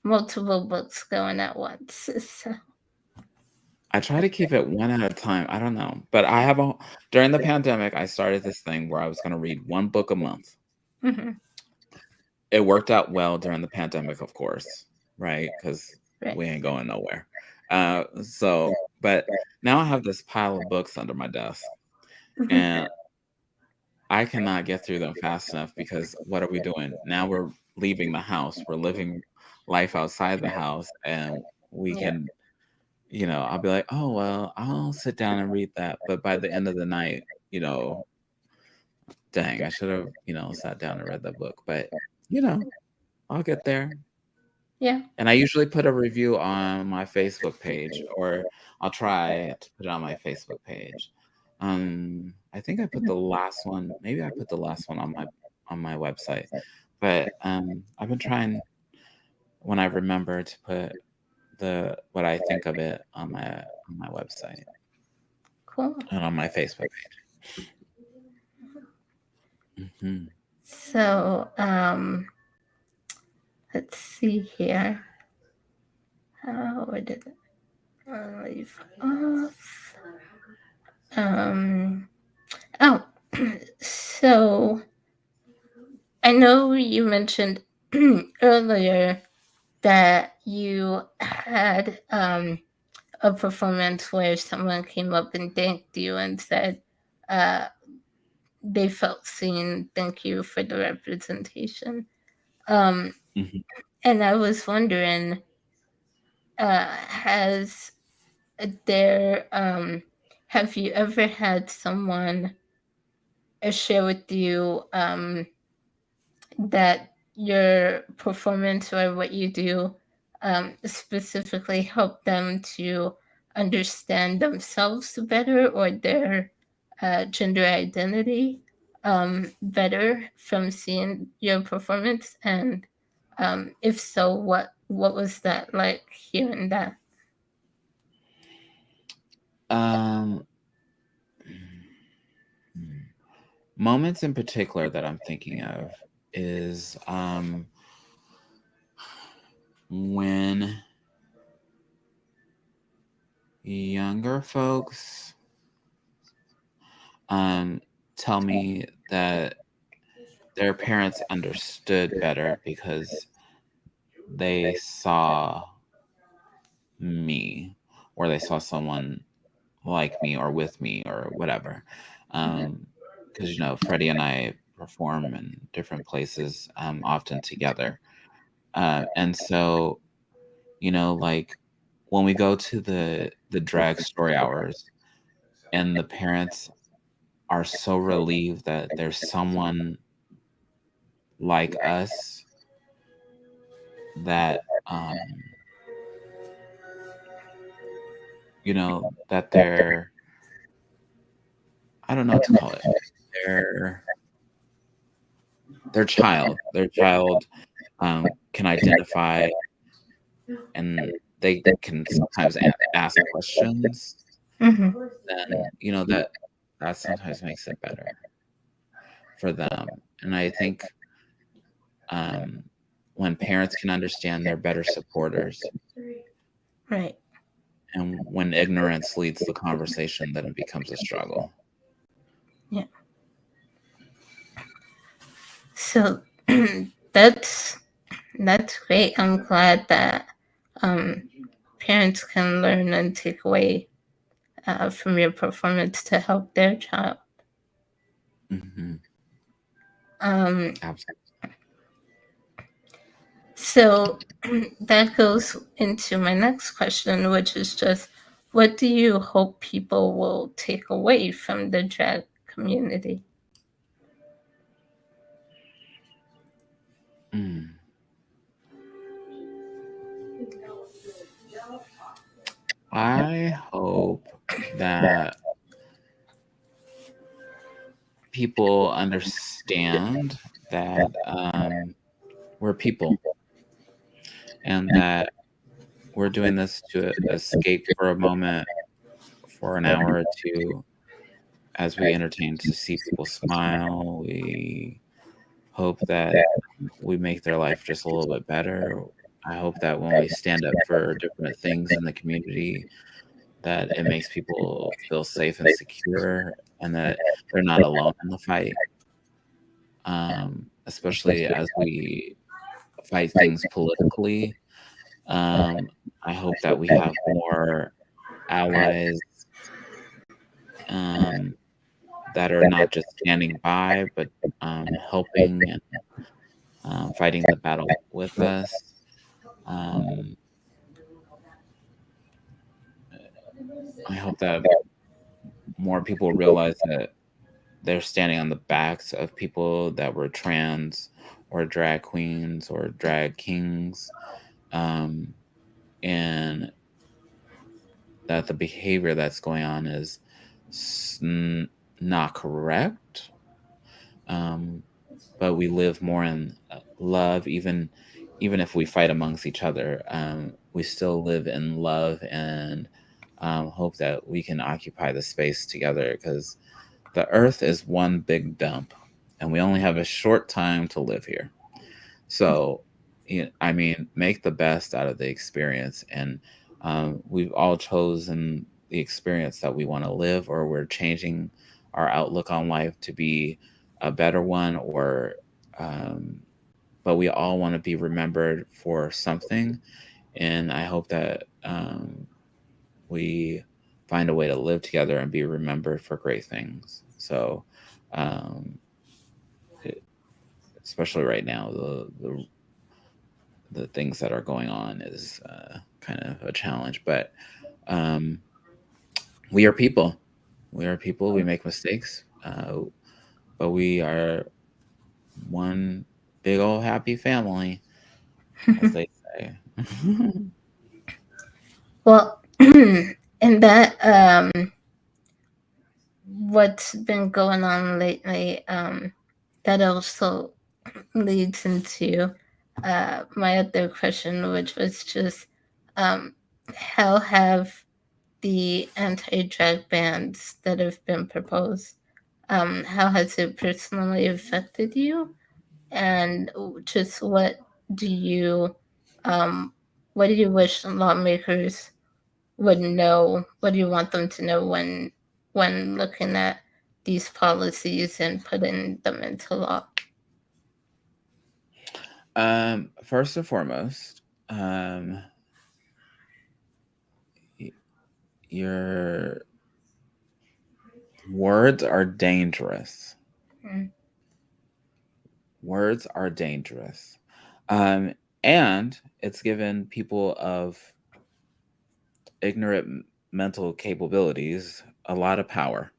multiple books going at once. So. I try to keep it one at a time. I don't know, but during the pandemic, I started this thing where I was going to read 1 book a month. Mm-hmm. It worked out well during the pandemic, of course, right? Because Right. we ain't going nowhere. But now I have this pile of books under my desk, and I cannot get through them fast enough because what are we doing? Now we're leaving the house. We're living life outside the house, and we Yeah. can, I'll be like, oh, well, I'll sit down and read that. But by the end of the night, dang, I should have, sat down and read that book. But, you know, I'll get there. Yeah. And I usually put a review on my Facebook page, or I'll try to put it on my Facebook page. I think I put the last one. Maybe I put the last one on my website, but I've been trying when I remember to put the what I think of it on my website Cool. and on my Facebook page. So, let's see here. Where did I leave off? Oh, so I know you mentioned earlier that you had a performance where someone came up and thanked you and said uh, they felt seen. Thank you for the representation. Um, Mhm. and I was wondering, has there have you ever had someone share with you that your performance or what you do specifically help them to understand themselves better or their gender identity better from seeing your performance? And if so, what was that like hearing that? Um, Moments in particular that I'm thinking of is when younger folks, um, tell me that their parents understood better because they saw me, or they saw someone like me or with me or whatever. Because Freddie and I perform in different places, often together. And so, like when we go to the drag story hours, and the parents are so relieved that there's someone like us that that they're, I don't know what to call it. Their their child can identify, and they can sometimes ask questions. Mm-hmm. Then that sometimes makes it better for them. And I think um, when parents can understand, they're better supporters. Right. And when ignorance leads the conversation, then it becomes a struggle. Yeah. So that's that's great. I'm glad that um, parents can learn and take away from your performance to help their child. Hmm. Um, Absolutely. so that goes into my next question, which is just what do you hope people will take away from the drag community? Mm. I hope that people understand that we're people, and that we're doing this to escape for a moment, for an hour or two, as we entertain, to see people smile. We hope that we make their life just a little bit better. I hope that when we stand up for different things in the community, that it makes people feel safe and secure, and that they're not alone in the fight. Especially as we fight things politically. Um, I hope that we have more allies, um, that are not just standing by, but helping and fighting the battle with us. Um, I hope that more people realize that they're standing on the backs of people that were trans or drag queens or drag kings, um, and that the behavior that's going on is not correct. Um, but we live more in love, even if we fight amongst each other. We still live in love, and hope that we can occupy the space together, because the earth is one big dump, and we only have a short time to live here. So, I mean, make the best out of the experience. And we've all chosen the experience that we want to live, or we're changing our outlook on life to be a better one, or, um, but we all want to be remembered for something. And I hope that we find a way to live together and be remembered for great things. So, um, especially right now, the things that are going on is kind of a challenge. But um, we are people. We are people. We make mistakes, but we are one big old happy family, as they say. Well, and that what's been going on lately, that also leads into my other question, which was just um, how have the anti-drag bans that have been proposed, how has it personally affected you, and just do you um, what do you wish lawmakers would know? What do you want them to know when looking at these policies and putting them into law? First and foremost, y- your words are dangerous. Mm, Words are dangerous. Um, and it's given people of ignorant mental capabilities a lot of power.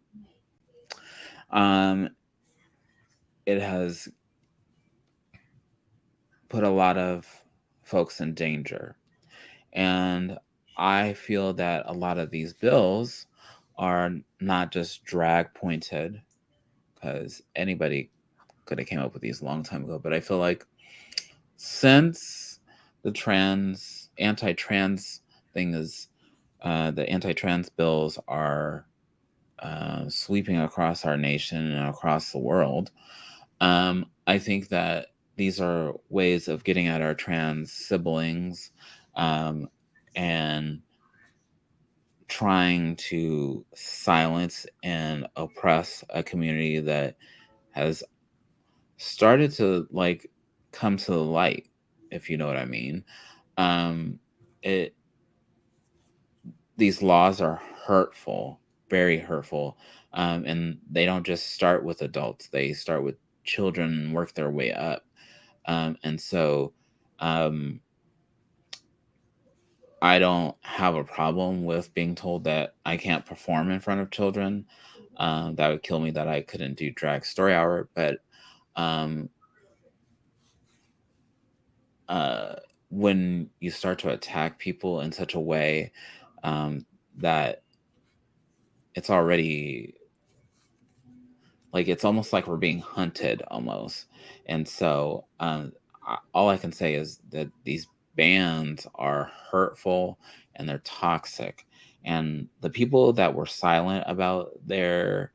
Um, it has put a lot of folks in danger. And I feel that a lot of these bills are not just drag pointed, because anybody could have came up with these a long time ago. But I feel like since the anti-trans thing is, the anti-trans bills are sweeping across our nation and across the world, I think that these are ways of getting at our trans siblings, um, and trying to silence and oppress a community that has started to like come to the light, if you know what I mean. Um, it These laws are hurtful, very hurtful, and they don't just start with adults; they start with children and work their way up. And so, um, I don't have a problem with being told that I can't perform in front of children. That would kill me that I couldn't do drag story hour, but um, uh, when you start to attack people in such a way, um, that it's already like it's almost like we're being hunted almost. And so all I can say is that these bans are hurtful and they're toxic, and the people that were silent about their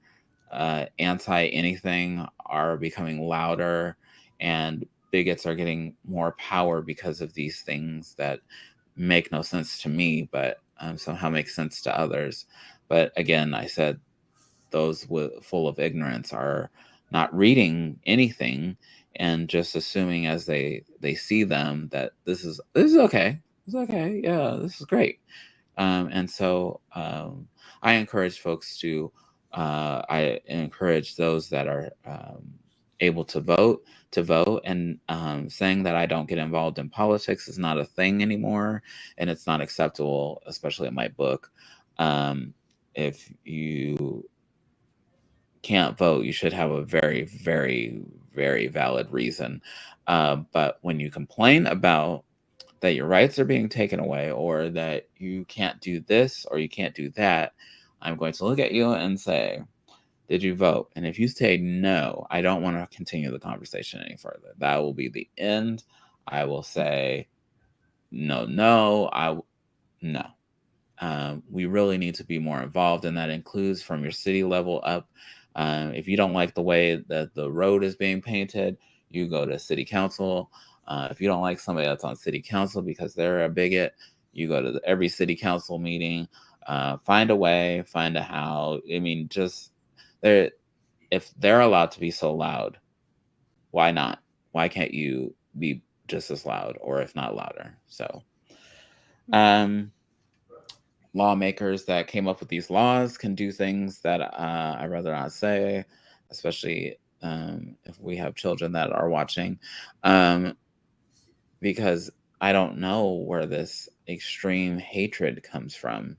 anti anything are becoming louder, and bigots are getting more power because of these things that make no sense to me, but somehow make sense to others. But again, I said those full of ignorance are not reading anything and just assuming as they see them that this is okay, it's okay, yeah, this is great. And so I encourage folks to I encourage those that are able to vote, and saying that I don't get involved in politics is not a thing anymore, and it's not acceptable, especially in my book. um, if you can't vote, you should have a very, very, very valid reason. But when you complain about that your rights are being taken away, or that you can't do this or you can't do that, I'm going to look at you and say, did you vote? And if you say no, I don't want to continue the conversation any further. That will be the end. I will say, no, no, no. We really need to be more involved, and that includes from your city level up. If you don't like the way that the road is being painted, you go to city council. If you don't like somebody that's on city council because they're a bigot, you go to every city council meeting. Find a way, find a how. I mean, just there. If they're allowed to be so loud, why not? Why can't you be just as loud, or if not louder? So, um, lawmakers that came up with these laws can do things that I'd rather not say, especially if we have children that are watching, um, because I don't know where this extreme hatred comes from.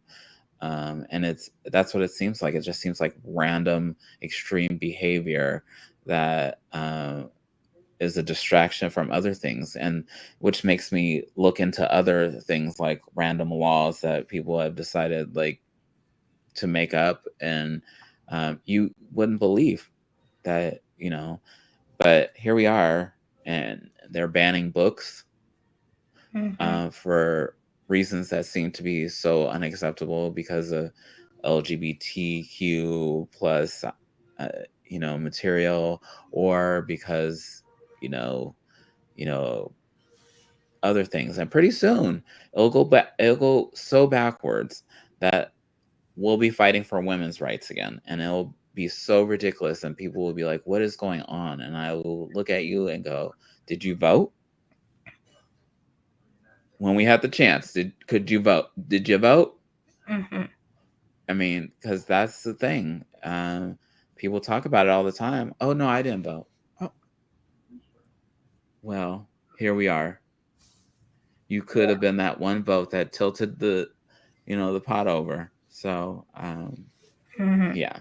And that's what it seems like. It just seems like random extreme behavior that is a distraction from other things, and which makes me look into other things like random laws that people have decided like to make up, and you wouldn't believe that, but here we are, and they're banning books mm-hmm. for reasons that seem to be so unacceptable because of LGBTQ plus uh, material, or because you know you know other things. And pretty soon it'll go so backwards that we'll be fighting for women's rights again, and it'll be so ridiculous, and people will be like, "What is going on?" And I will look at you and go, "Did you vote? When we had the chance, could you vote? Did you vote?" Mm-hmm. I mean, because that's the thing. People talk about it all the time. Oh no, I didn't vote. Oh, well, here we are. You could have been that one vote that tilted the pot over. So, Mm-hmm. yeah.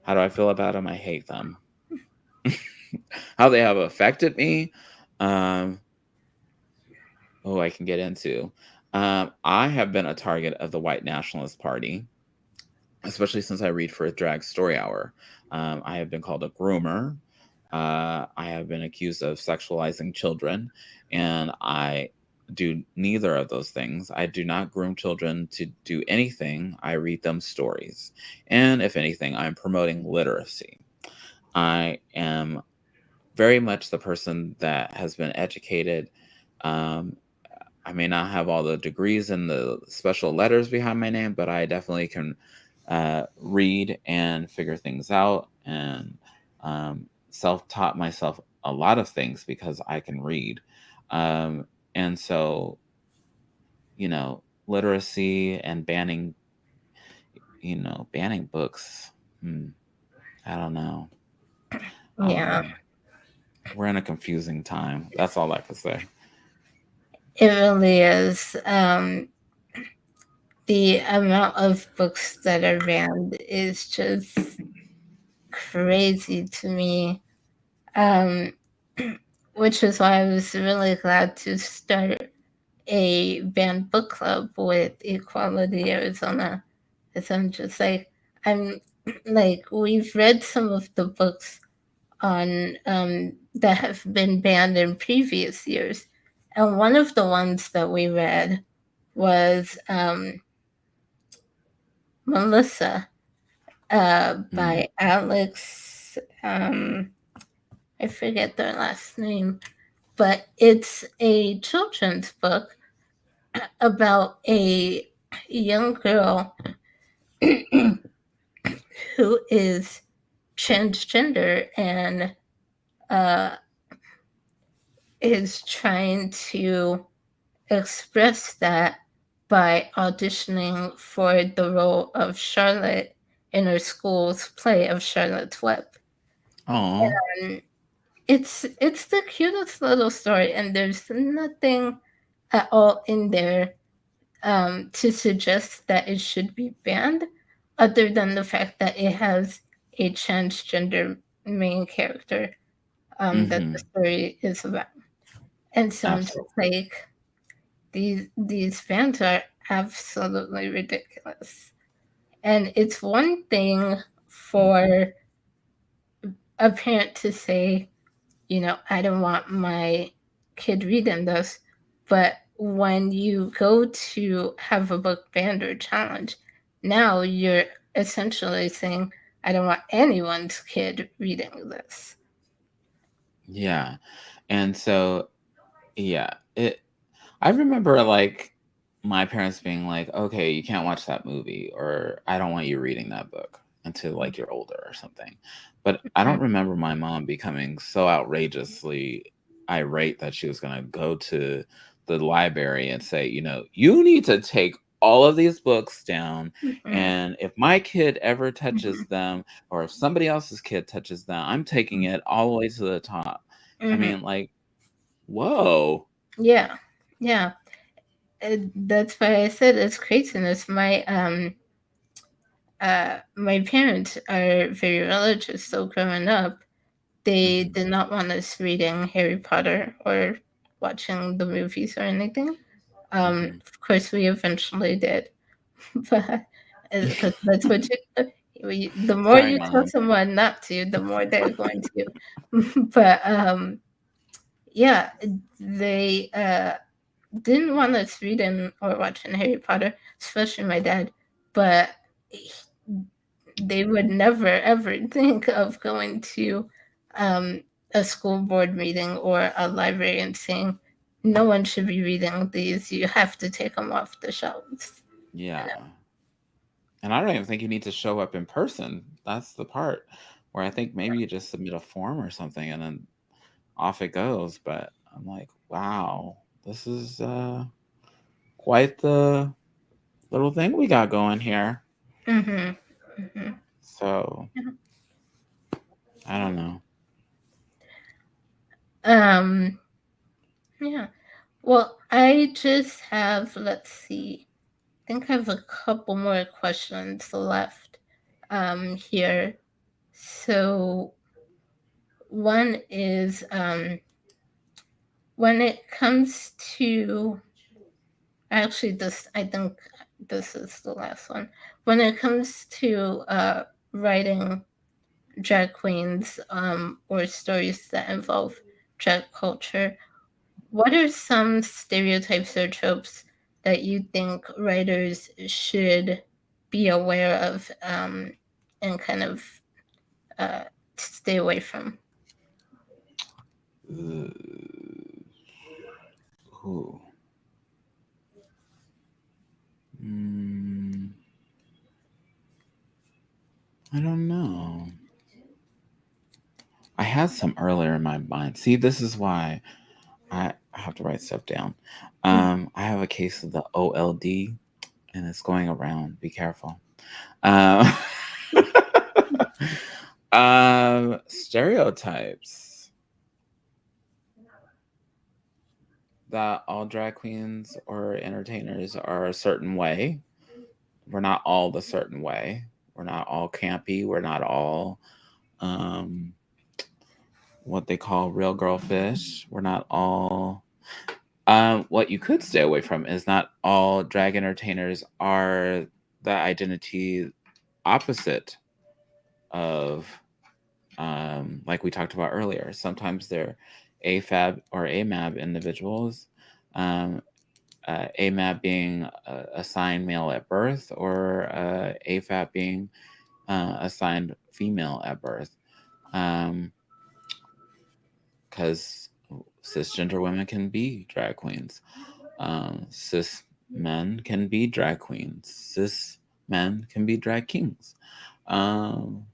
How do I feel about them? I hate them. How they have affected me. Um, I can get into. I have been a target of the white nationalist party, especially since I read for a drag story hour. I have been called a groomer. I have been accused of sexualizing children, and I do neither of those things. I do not groom children to do anything. I read them stories. And if anything, I'm promoting literacy. I am very much the person that has been educated. Um, I may not have all the degrees and the special letters behind my name, but I definitely can read and figure things out, and self-taught myself a lot of things because I can read. And so, literacy and banning books. Hmm, I don't know. Yeah, Um, we're in a confusing time. That's all I can say. it really is. The amount of books that are banned is just crazy to me. Um, which is why I was really glad to start a banned book club with Equality Arizona. Because I'm like, we've read some of the books on that have been banned in previous years. And one of the ones that we read was Melissa Mm. by Alex. I forget their last name, but it's a children's book about a young girl who is transgender and uh, is trying to express that by auditioning for the role of Charlotte in her school's play of Charlotte's Web. Oh. And it's the cutest little story, and there's nothing at all in there to suggest that it should be banned, other than the fact that it has a transgender main character that the Mm-hmm. story is about. And so I'm just Absolutely. like, these fans are absolutely ridiculous. And it's one thing Mm-hmm. for a parent to say, I don't want my kid reading this, but when you go to have a book banned or challenged, now you're essentially saying, I don't want anyone's kid reading this. Yeah. And so, yeah, I remember like my parents being like, "Okay, you can't watch that movie," or "I don't want you reading that book until like you're older or something." But I don't remember my mom becoming so outrageously irate that she was going to go to the library and say, "You need to take all of these books down, Mhm. and if my kid ever touches them, or if somebody else's kid touches them, I'm taking it all the way to the top." I Mhm. mean, like, whoa. Yeah, yeah. That's why I said it's craziness. My parents are very religious, so growing up, they Mhm. did not want us reading Harry Potter or watching the movies or anything. Mhm. Of course, we eventually did, but because that's what the more Sorry, you tell mom. someone not to, the more they're going to. But yeah, they didn't want us reading or watching Harry Potter, especially my dad. But they would never ever think of going to um, a school board meeting or a library and saying, no one should be reading these. You have to take them off the shelves. Yeah. And I don't even think you need to show up in person. That's the part where I think maybe you just submit a form or something and then off it goes. But I'm like, wow, this is quite the little thing we got going here. Mm-hmm. Mm-hmm. So Yeah. I don't know. Um, yeah. Well, I just have, let's see, I think I have a couple more questions left here. So one is when it comes to, actually, this, I think this is the last one. When it comes to writing drag queens or stories that involve drag culture, what are some stereotypes or tropes that you think writers should be aware of and kind of uh, stay away from? Uh, ooh. Mm, I don't know. I had some earlier in my mind. See, this is why I have to write stuff down. I have a case of the OLD, and it's going around. Be careful. Um, stereotypes that all drag queens or entertainers are a certain way. We're not all the certain way. We're not all campy. We're not all um, what they call real girl fish. We're not all. What you could stay away from is not all drag entertainers are the identity opposite of, like we talked about earlier. Sometimes they're AFAB or AMAB individuals. Um, AMAB being assigned male at birth, or AFAB being assigned female at birth. Because cisgender women can be drag queens. Cis men can be drag queens. Cis men can be drag kings. Um,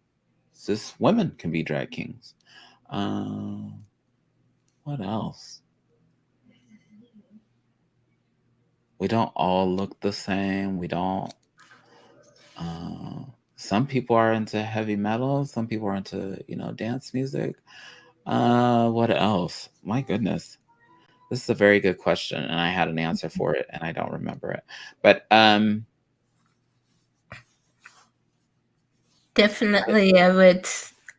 Cis women can be drag kings. Um, what else? We don't all look the same. We don't. Uh, some people are into heavy metal. Some people are into dance music. What else? My goodness, this is a very good question, and I had an answer for it, and I don't remember it. But Definitely, I would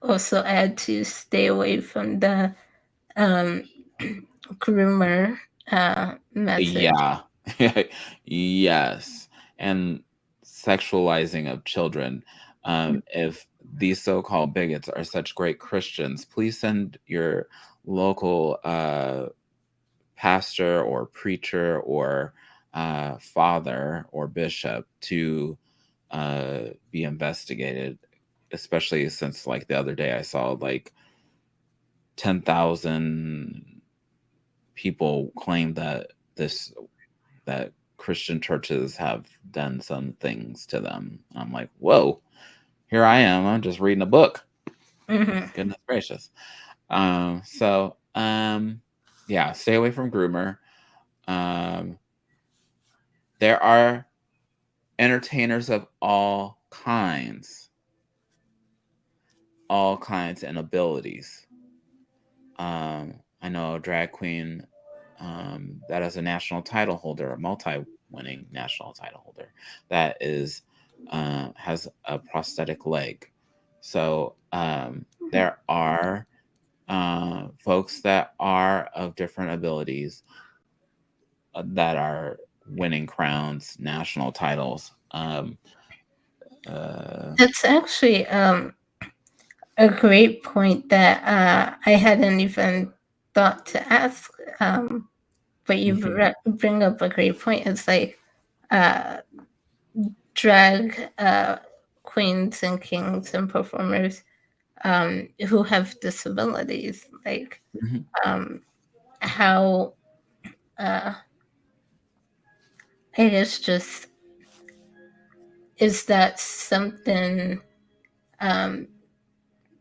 also add to stay away from the um, groomer message. yeah, yes, and sexualizing of children. If these so-called bigots are such great Christians, please send your local pastor or preacher or father or bishop to be investigated, especially since like the other day I saw like 10,000 people claim that that Christian churches have done some things to them. I'm like, whoa, here I am. I'm just reading a book. Mm-hmm. Goodness gracious. Yeah, stay away from groomer. Um, there are entertainers of all kinds and abilities. I know a drag queen that is a national title holder, a multi-winning national title holder, that is has a prosthetic leg. So there are folks that are of different abilities that are winning crowns, national titles. Uh, That's actually a great point that I hadn't even thought to ask. But you mhm, bring up a great point. It's like uh, drag queens and kings and performers who have disabilities, like mhm. um, how uh, I guess just is that something um,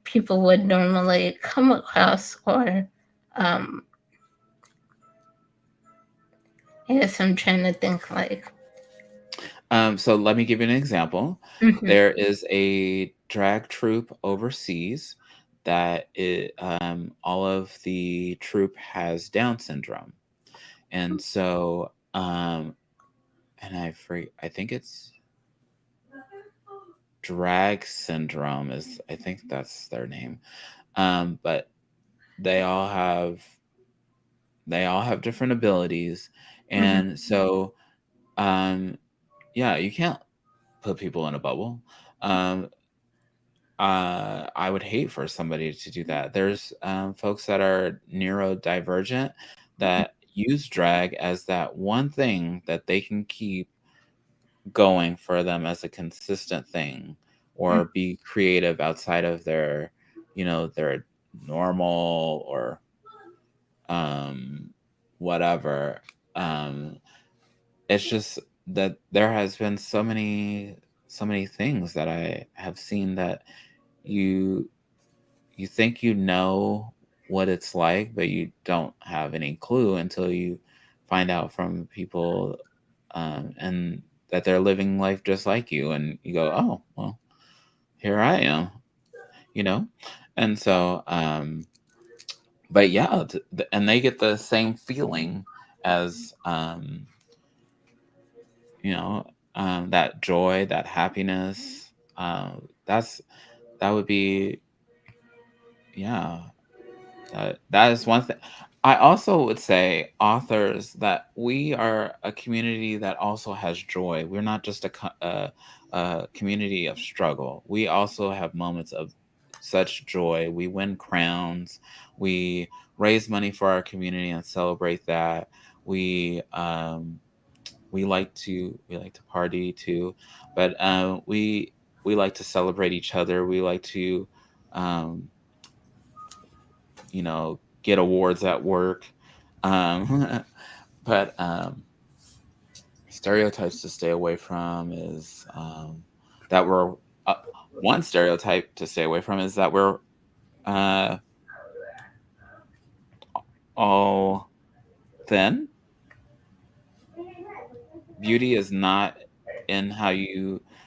people would normally come across, or um, I guess I'm trying to think like. So let me give you an example. Mhm, There is a drag troupe overseas that all of the troupe has Down syndrome, and so and I think it's drag syndrome is I think that's their name. But they all have they all have different abilities, mhm, and so um yeah, you can't put people in a bubble. Um, I would hate for somebody to do that. There's folks that are neurodivergent that use drag as that one thing that they can keep going for them as a consistent thing, mhm, or be creative outside of their, their normal or um, whatever. Um, it's just that there has been so many things that I have seen that you you think you know what it's like, but you don't have any clue until you find out from people, and that they're living life just like you, and you go, "Oh, well, here I am," you know? And so, but yeah, and they get the same feeling as, you know, that joy, that happiness. That's that would be, yeah. That is one thing. I also would say, authors, that we are a community that also has joy. We're not just a community of struggle. We also have moments of such joy. We win crowns. We raise money for our community and celebrate that. We we like to party too, but we like to celebrate each other. We like to um, get awards at work. But stereotypes to stay away from is that we're uh, one stereotype to stay away from is that we're uh, all thin. Beauty is not in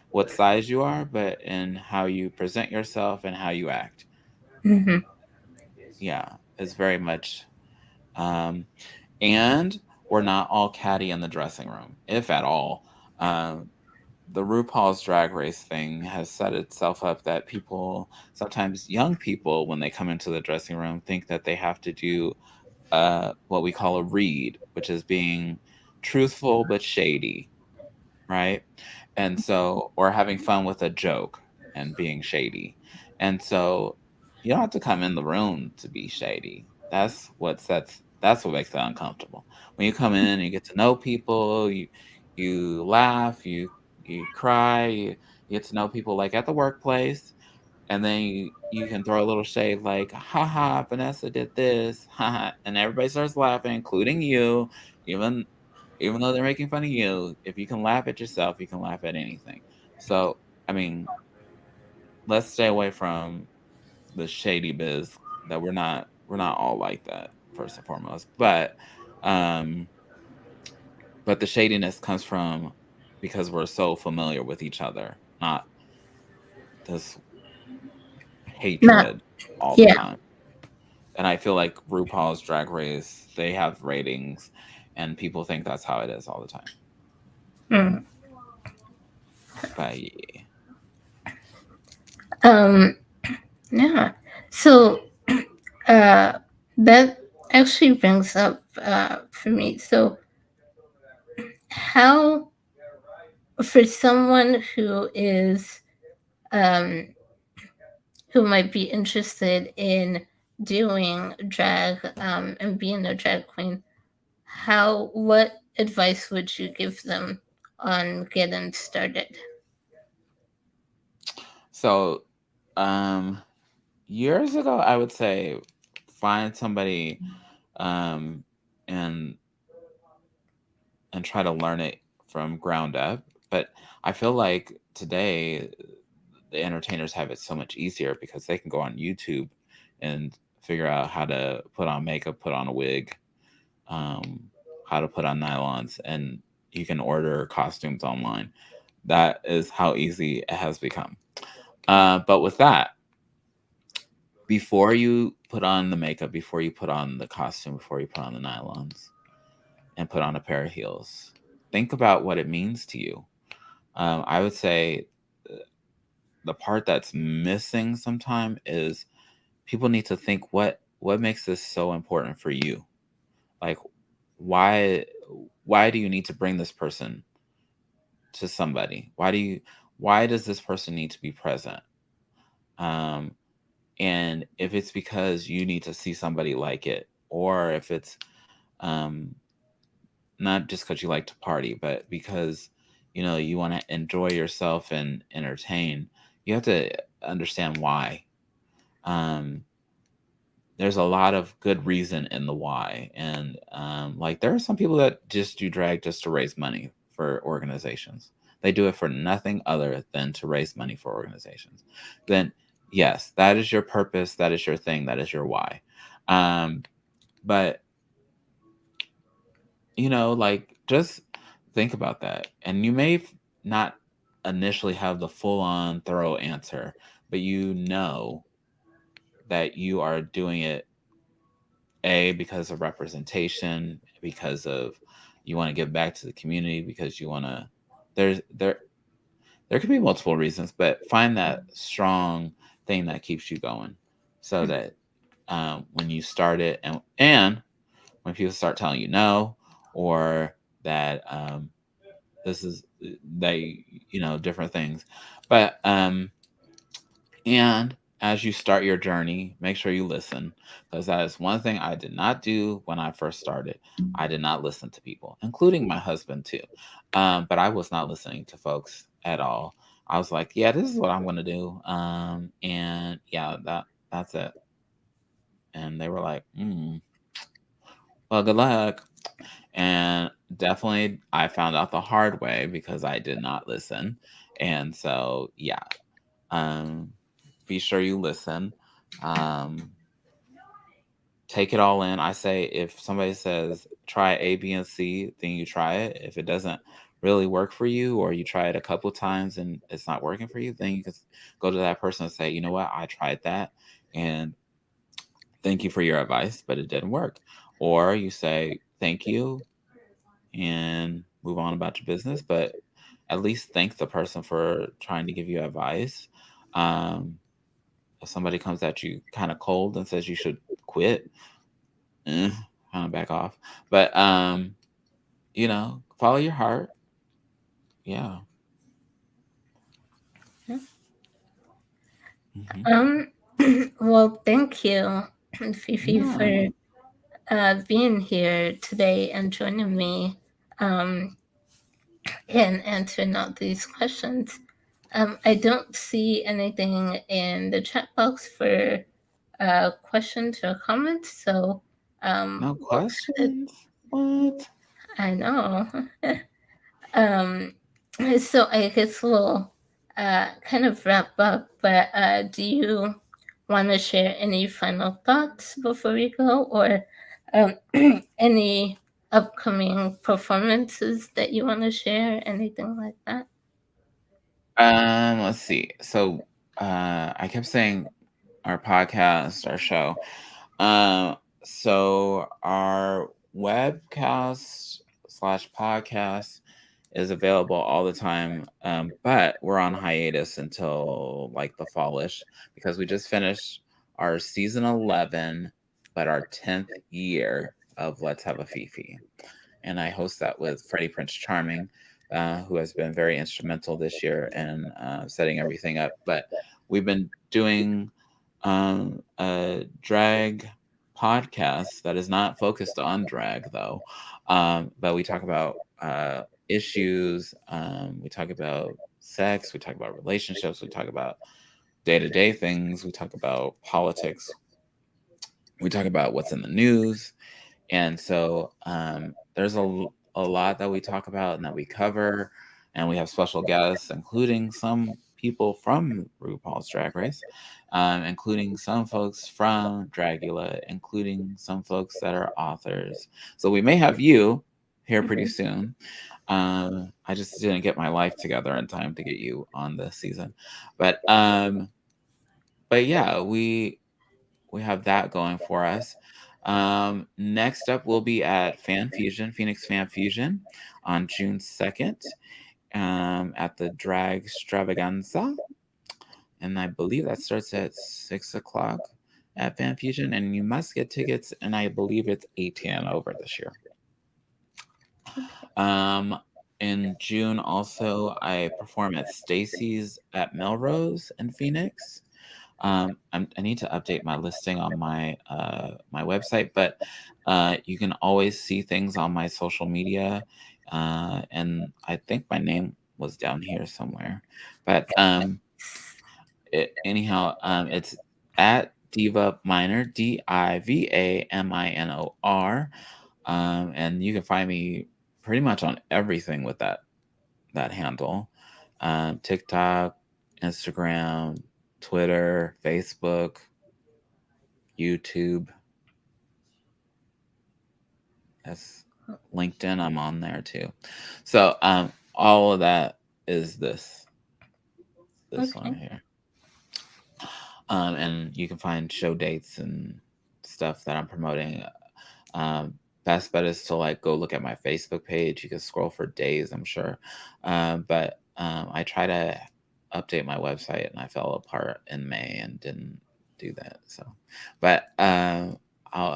what size you are, but in how you present yourself and how you act. mhm, Yeah, it's very much. Um, and we're not all catty in the dressing room, if at all. Um, the RuPaul's Drag Race thing has set itself up that people, sometimes young people, when they come into the dressing room, think that they have to do what we call a read, which is being truthful but shady, right? And so, or having fun with a joke and being shady. And so, you don't have to come in the room to be shady. That's what makes it uncomfortable. When you come in, you get to know people, you laugh, you cry, you get to know people like at the workplace, and then you can throw a little shade like, haha, Vanessa did this, haha, and everybody starts laughing, including you, even even though they're making fun of you. If you can laugh at yourself, you can laugh at anything. So, I mean, let's stay away from the shady biz. That we're not all like that, first and foremost. Um but the shadiness comes from because we're so familiar with each other, not this not hatred all the yeah. time. And I feel like RuPaul's Drag Race, they have ratings, and people think that's how it is all the time. Mm. But yeah. Um, yeah. So uh, that actually brings up for me. So how, for someone um, who might be interested in doing drag and being a drag queen, what advice would you give them on getting started? So, um, years ago, I would say find somebody, um, and try to learn it from ground up. But I feel like today the entertainers have it so much easier because they can go on YouTube and figure out how to put on makeup, put on a wig, um, how to put on nylons, and you can order costumes online. That is how easy it has become. But with that, before you put on the makeup, before you put on the costume, before you put on the nylons and put on a pair of heels, think about what it means to you. I would say the part that's missing sometime is people need to think what makes this so important for you. Like why why do you need to bring this person to somebody? Why does this person need to be present? Um, and if it's because you need to see somebody like it, or if it's um, not just because you like to party, but because you want to enjoy yourself and entertain, you have to understand why. Um, there's a lot of good reason in the why, and like there are some people that just do drag just to raise money for organizations. They do it for nothing other than to raise money for organizations. Then yes, that is your purpose, that is your thing, that is your why. But like just think about that, and you may not initially have the full on thorough answer, but that you are doing it because of representation, because of you want to give back to the community, because you want to. There's there could be multiple reasons, but find that strong thing that keeps you going, so that when you start it, and when people start telling you no, or that this is they different things, but and as you start your journey, make sure you listen, because that is one thing I did not do when I first started. I did not listen to people, including my husband too. But I was not listening to folks at all. I was like, yeah, this is what I'm going to do. And yeah, that's it. And they were like, well, good luck. And definitely, I found out the hard way because I did not listen. And so, yeah, um, be sure you listen. Um, take it all in. I say if somebody says try A, B, and C, then you try it. If it doesn't really work for you, or you try it a couple times and it's not working for you, then you can go to that person and say, you know what, I tried that, and thank you for your advice, but it didn't work. Or you say thank you and move on about your business, but at least thank the person for trying to give you advice. Um, if somebody comes at you kind of cold and says you should quit, eh, kind of back off. But follow your heart. Yeah. Hmm. Um, well, thank you, Fifi, Yeah. for being here today and joining me um, and answering all these questions. I don't see anything in the chat box for questions or comments, so No we'll head, questions. What? I know. um, so I guess we'll kind of wrap up, but do you want to share any final thoughts before we go, or um, any upcoming performances that you want to share, anything like that? Let's see. So, I kept saying our podcast, our show. So our webcast slash podcast is available all the time. But we're on hiatus until like the fallish, because we just finished our season 11, but our 10th year of Let's Have a Fifi. And I host that with Freddy Prinze Charming, who has been very instrumental this year in setting everything up. But we've been doing a drag podcast that is not focused on drag, though. But we talk about issues, we talk about sex, we talk about relationships, we talk about day to day things, we talk about politics, we talk about what's in the news. And so there's a lot that we talk about and that we cover. and we have special guests, including some people from RuPaul's Drag Race, including some folks from Dragula, including some folks that are authors. So we may have you here pretty Mhm. soon. I just didn't get my life together in time to get you on this season, but yeah, we have that going for us. Next up, we'll be at Fan Fusion, Phoenix Fan Fusion, on June 2nd, at the Drag Stravaganza, and I believe that starts at 6 o'clock at Fan Fusion, and you must get tickets, and I believe it's 18 and over this year. Okay. Um, in June, also, I perform at Stacy's at Melrose in Phoenix. I need to update my listing on my website, but you can always see things on my social media, and I think my name was down here somewhere. But anyhow, it's at Diva Minor, DIVAMINOR, and you can find me pretty much on everything with that handle, TikTok, Instagram, Twitter, Facebook, YouTube. That's LinkedIn. I'm on there too. So all of that is this one Okay. here. And you can find show dates and stuff that I'm promoting. Best bet is to like go look at my Facebook page. You can scroll for days, I'm sure. But I try to update my website, and I fell apart in May and didn't do that. So, but I'll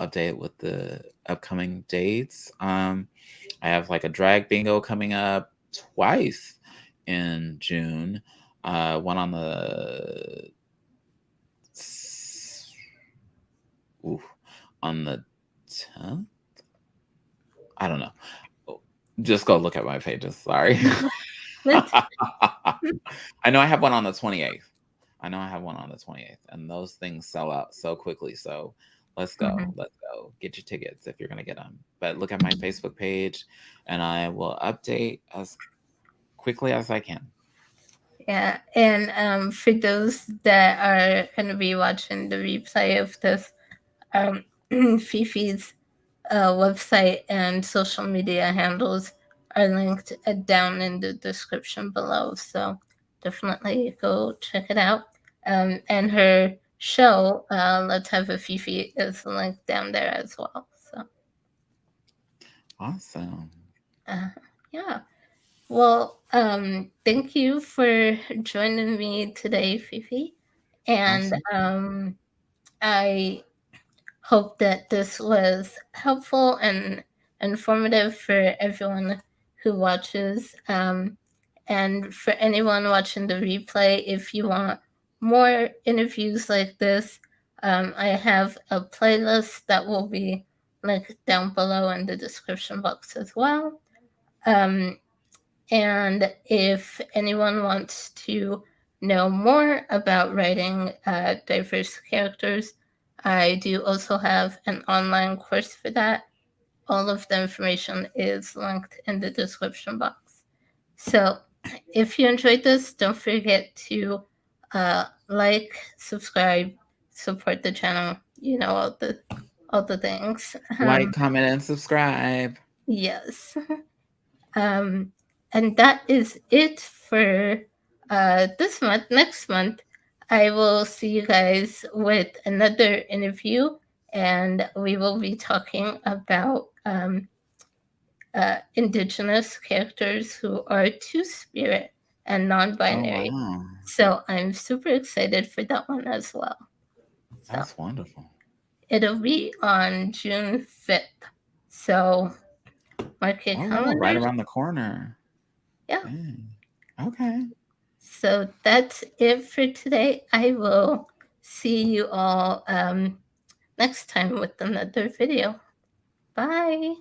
update with the upcoming dates. I have like a drag bingo coming up twice in June. One on the oof, on the 10th. I don't know. Oh, just go look at my pages. Sorry. That's I know I have one on the 28th. I know I have one on the 28th, and those things sell out so quickly. So let's go. mhm. Let's go. Get your tickets if you're going to get them. But look at my Facebook page, and I will update as quickly as I can. Yeah, and for those that are going to be watching the replay of this, um, Fifi's website and social media handles are linked down in the description below. So definitely go check it out. And her show, Let's Have a Fifi, is linked down there as well. So, Awesome. uh, yeah. Well, thank you for joining me today, Fifi. And Absolutely. I hope that this was helpful and informative for everyone who watches. And for anyone watching the replay, if you want more interviews like this, I have a playlist that will be linked down below in the description box as well. Um, and if anyone wants to know more about writing diverse characters, I do also have an online course for that. All of the information is linked in the description box. So if you enjoyed this, don't forget to like, subscribe, support the channel. You know all the things. Like, comment, and subscribe. Yes. Um, and that is it for this month. Next month, I will see you guys with another interview, and we will be talking about Indigenous characters who are Two Spirit and non Oh, binary. wow. So I'm super excited for that one as well. So That's wonderful. it'll be on June 5th. So mark your Oh, wow. Right calendars. around the corner. Yeah. Dang. Okay. So that's it for today. I will see you all next time with another video. Bye.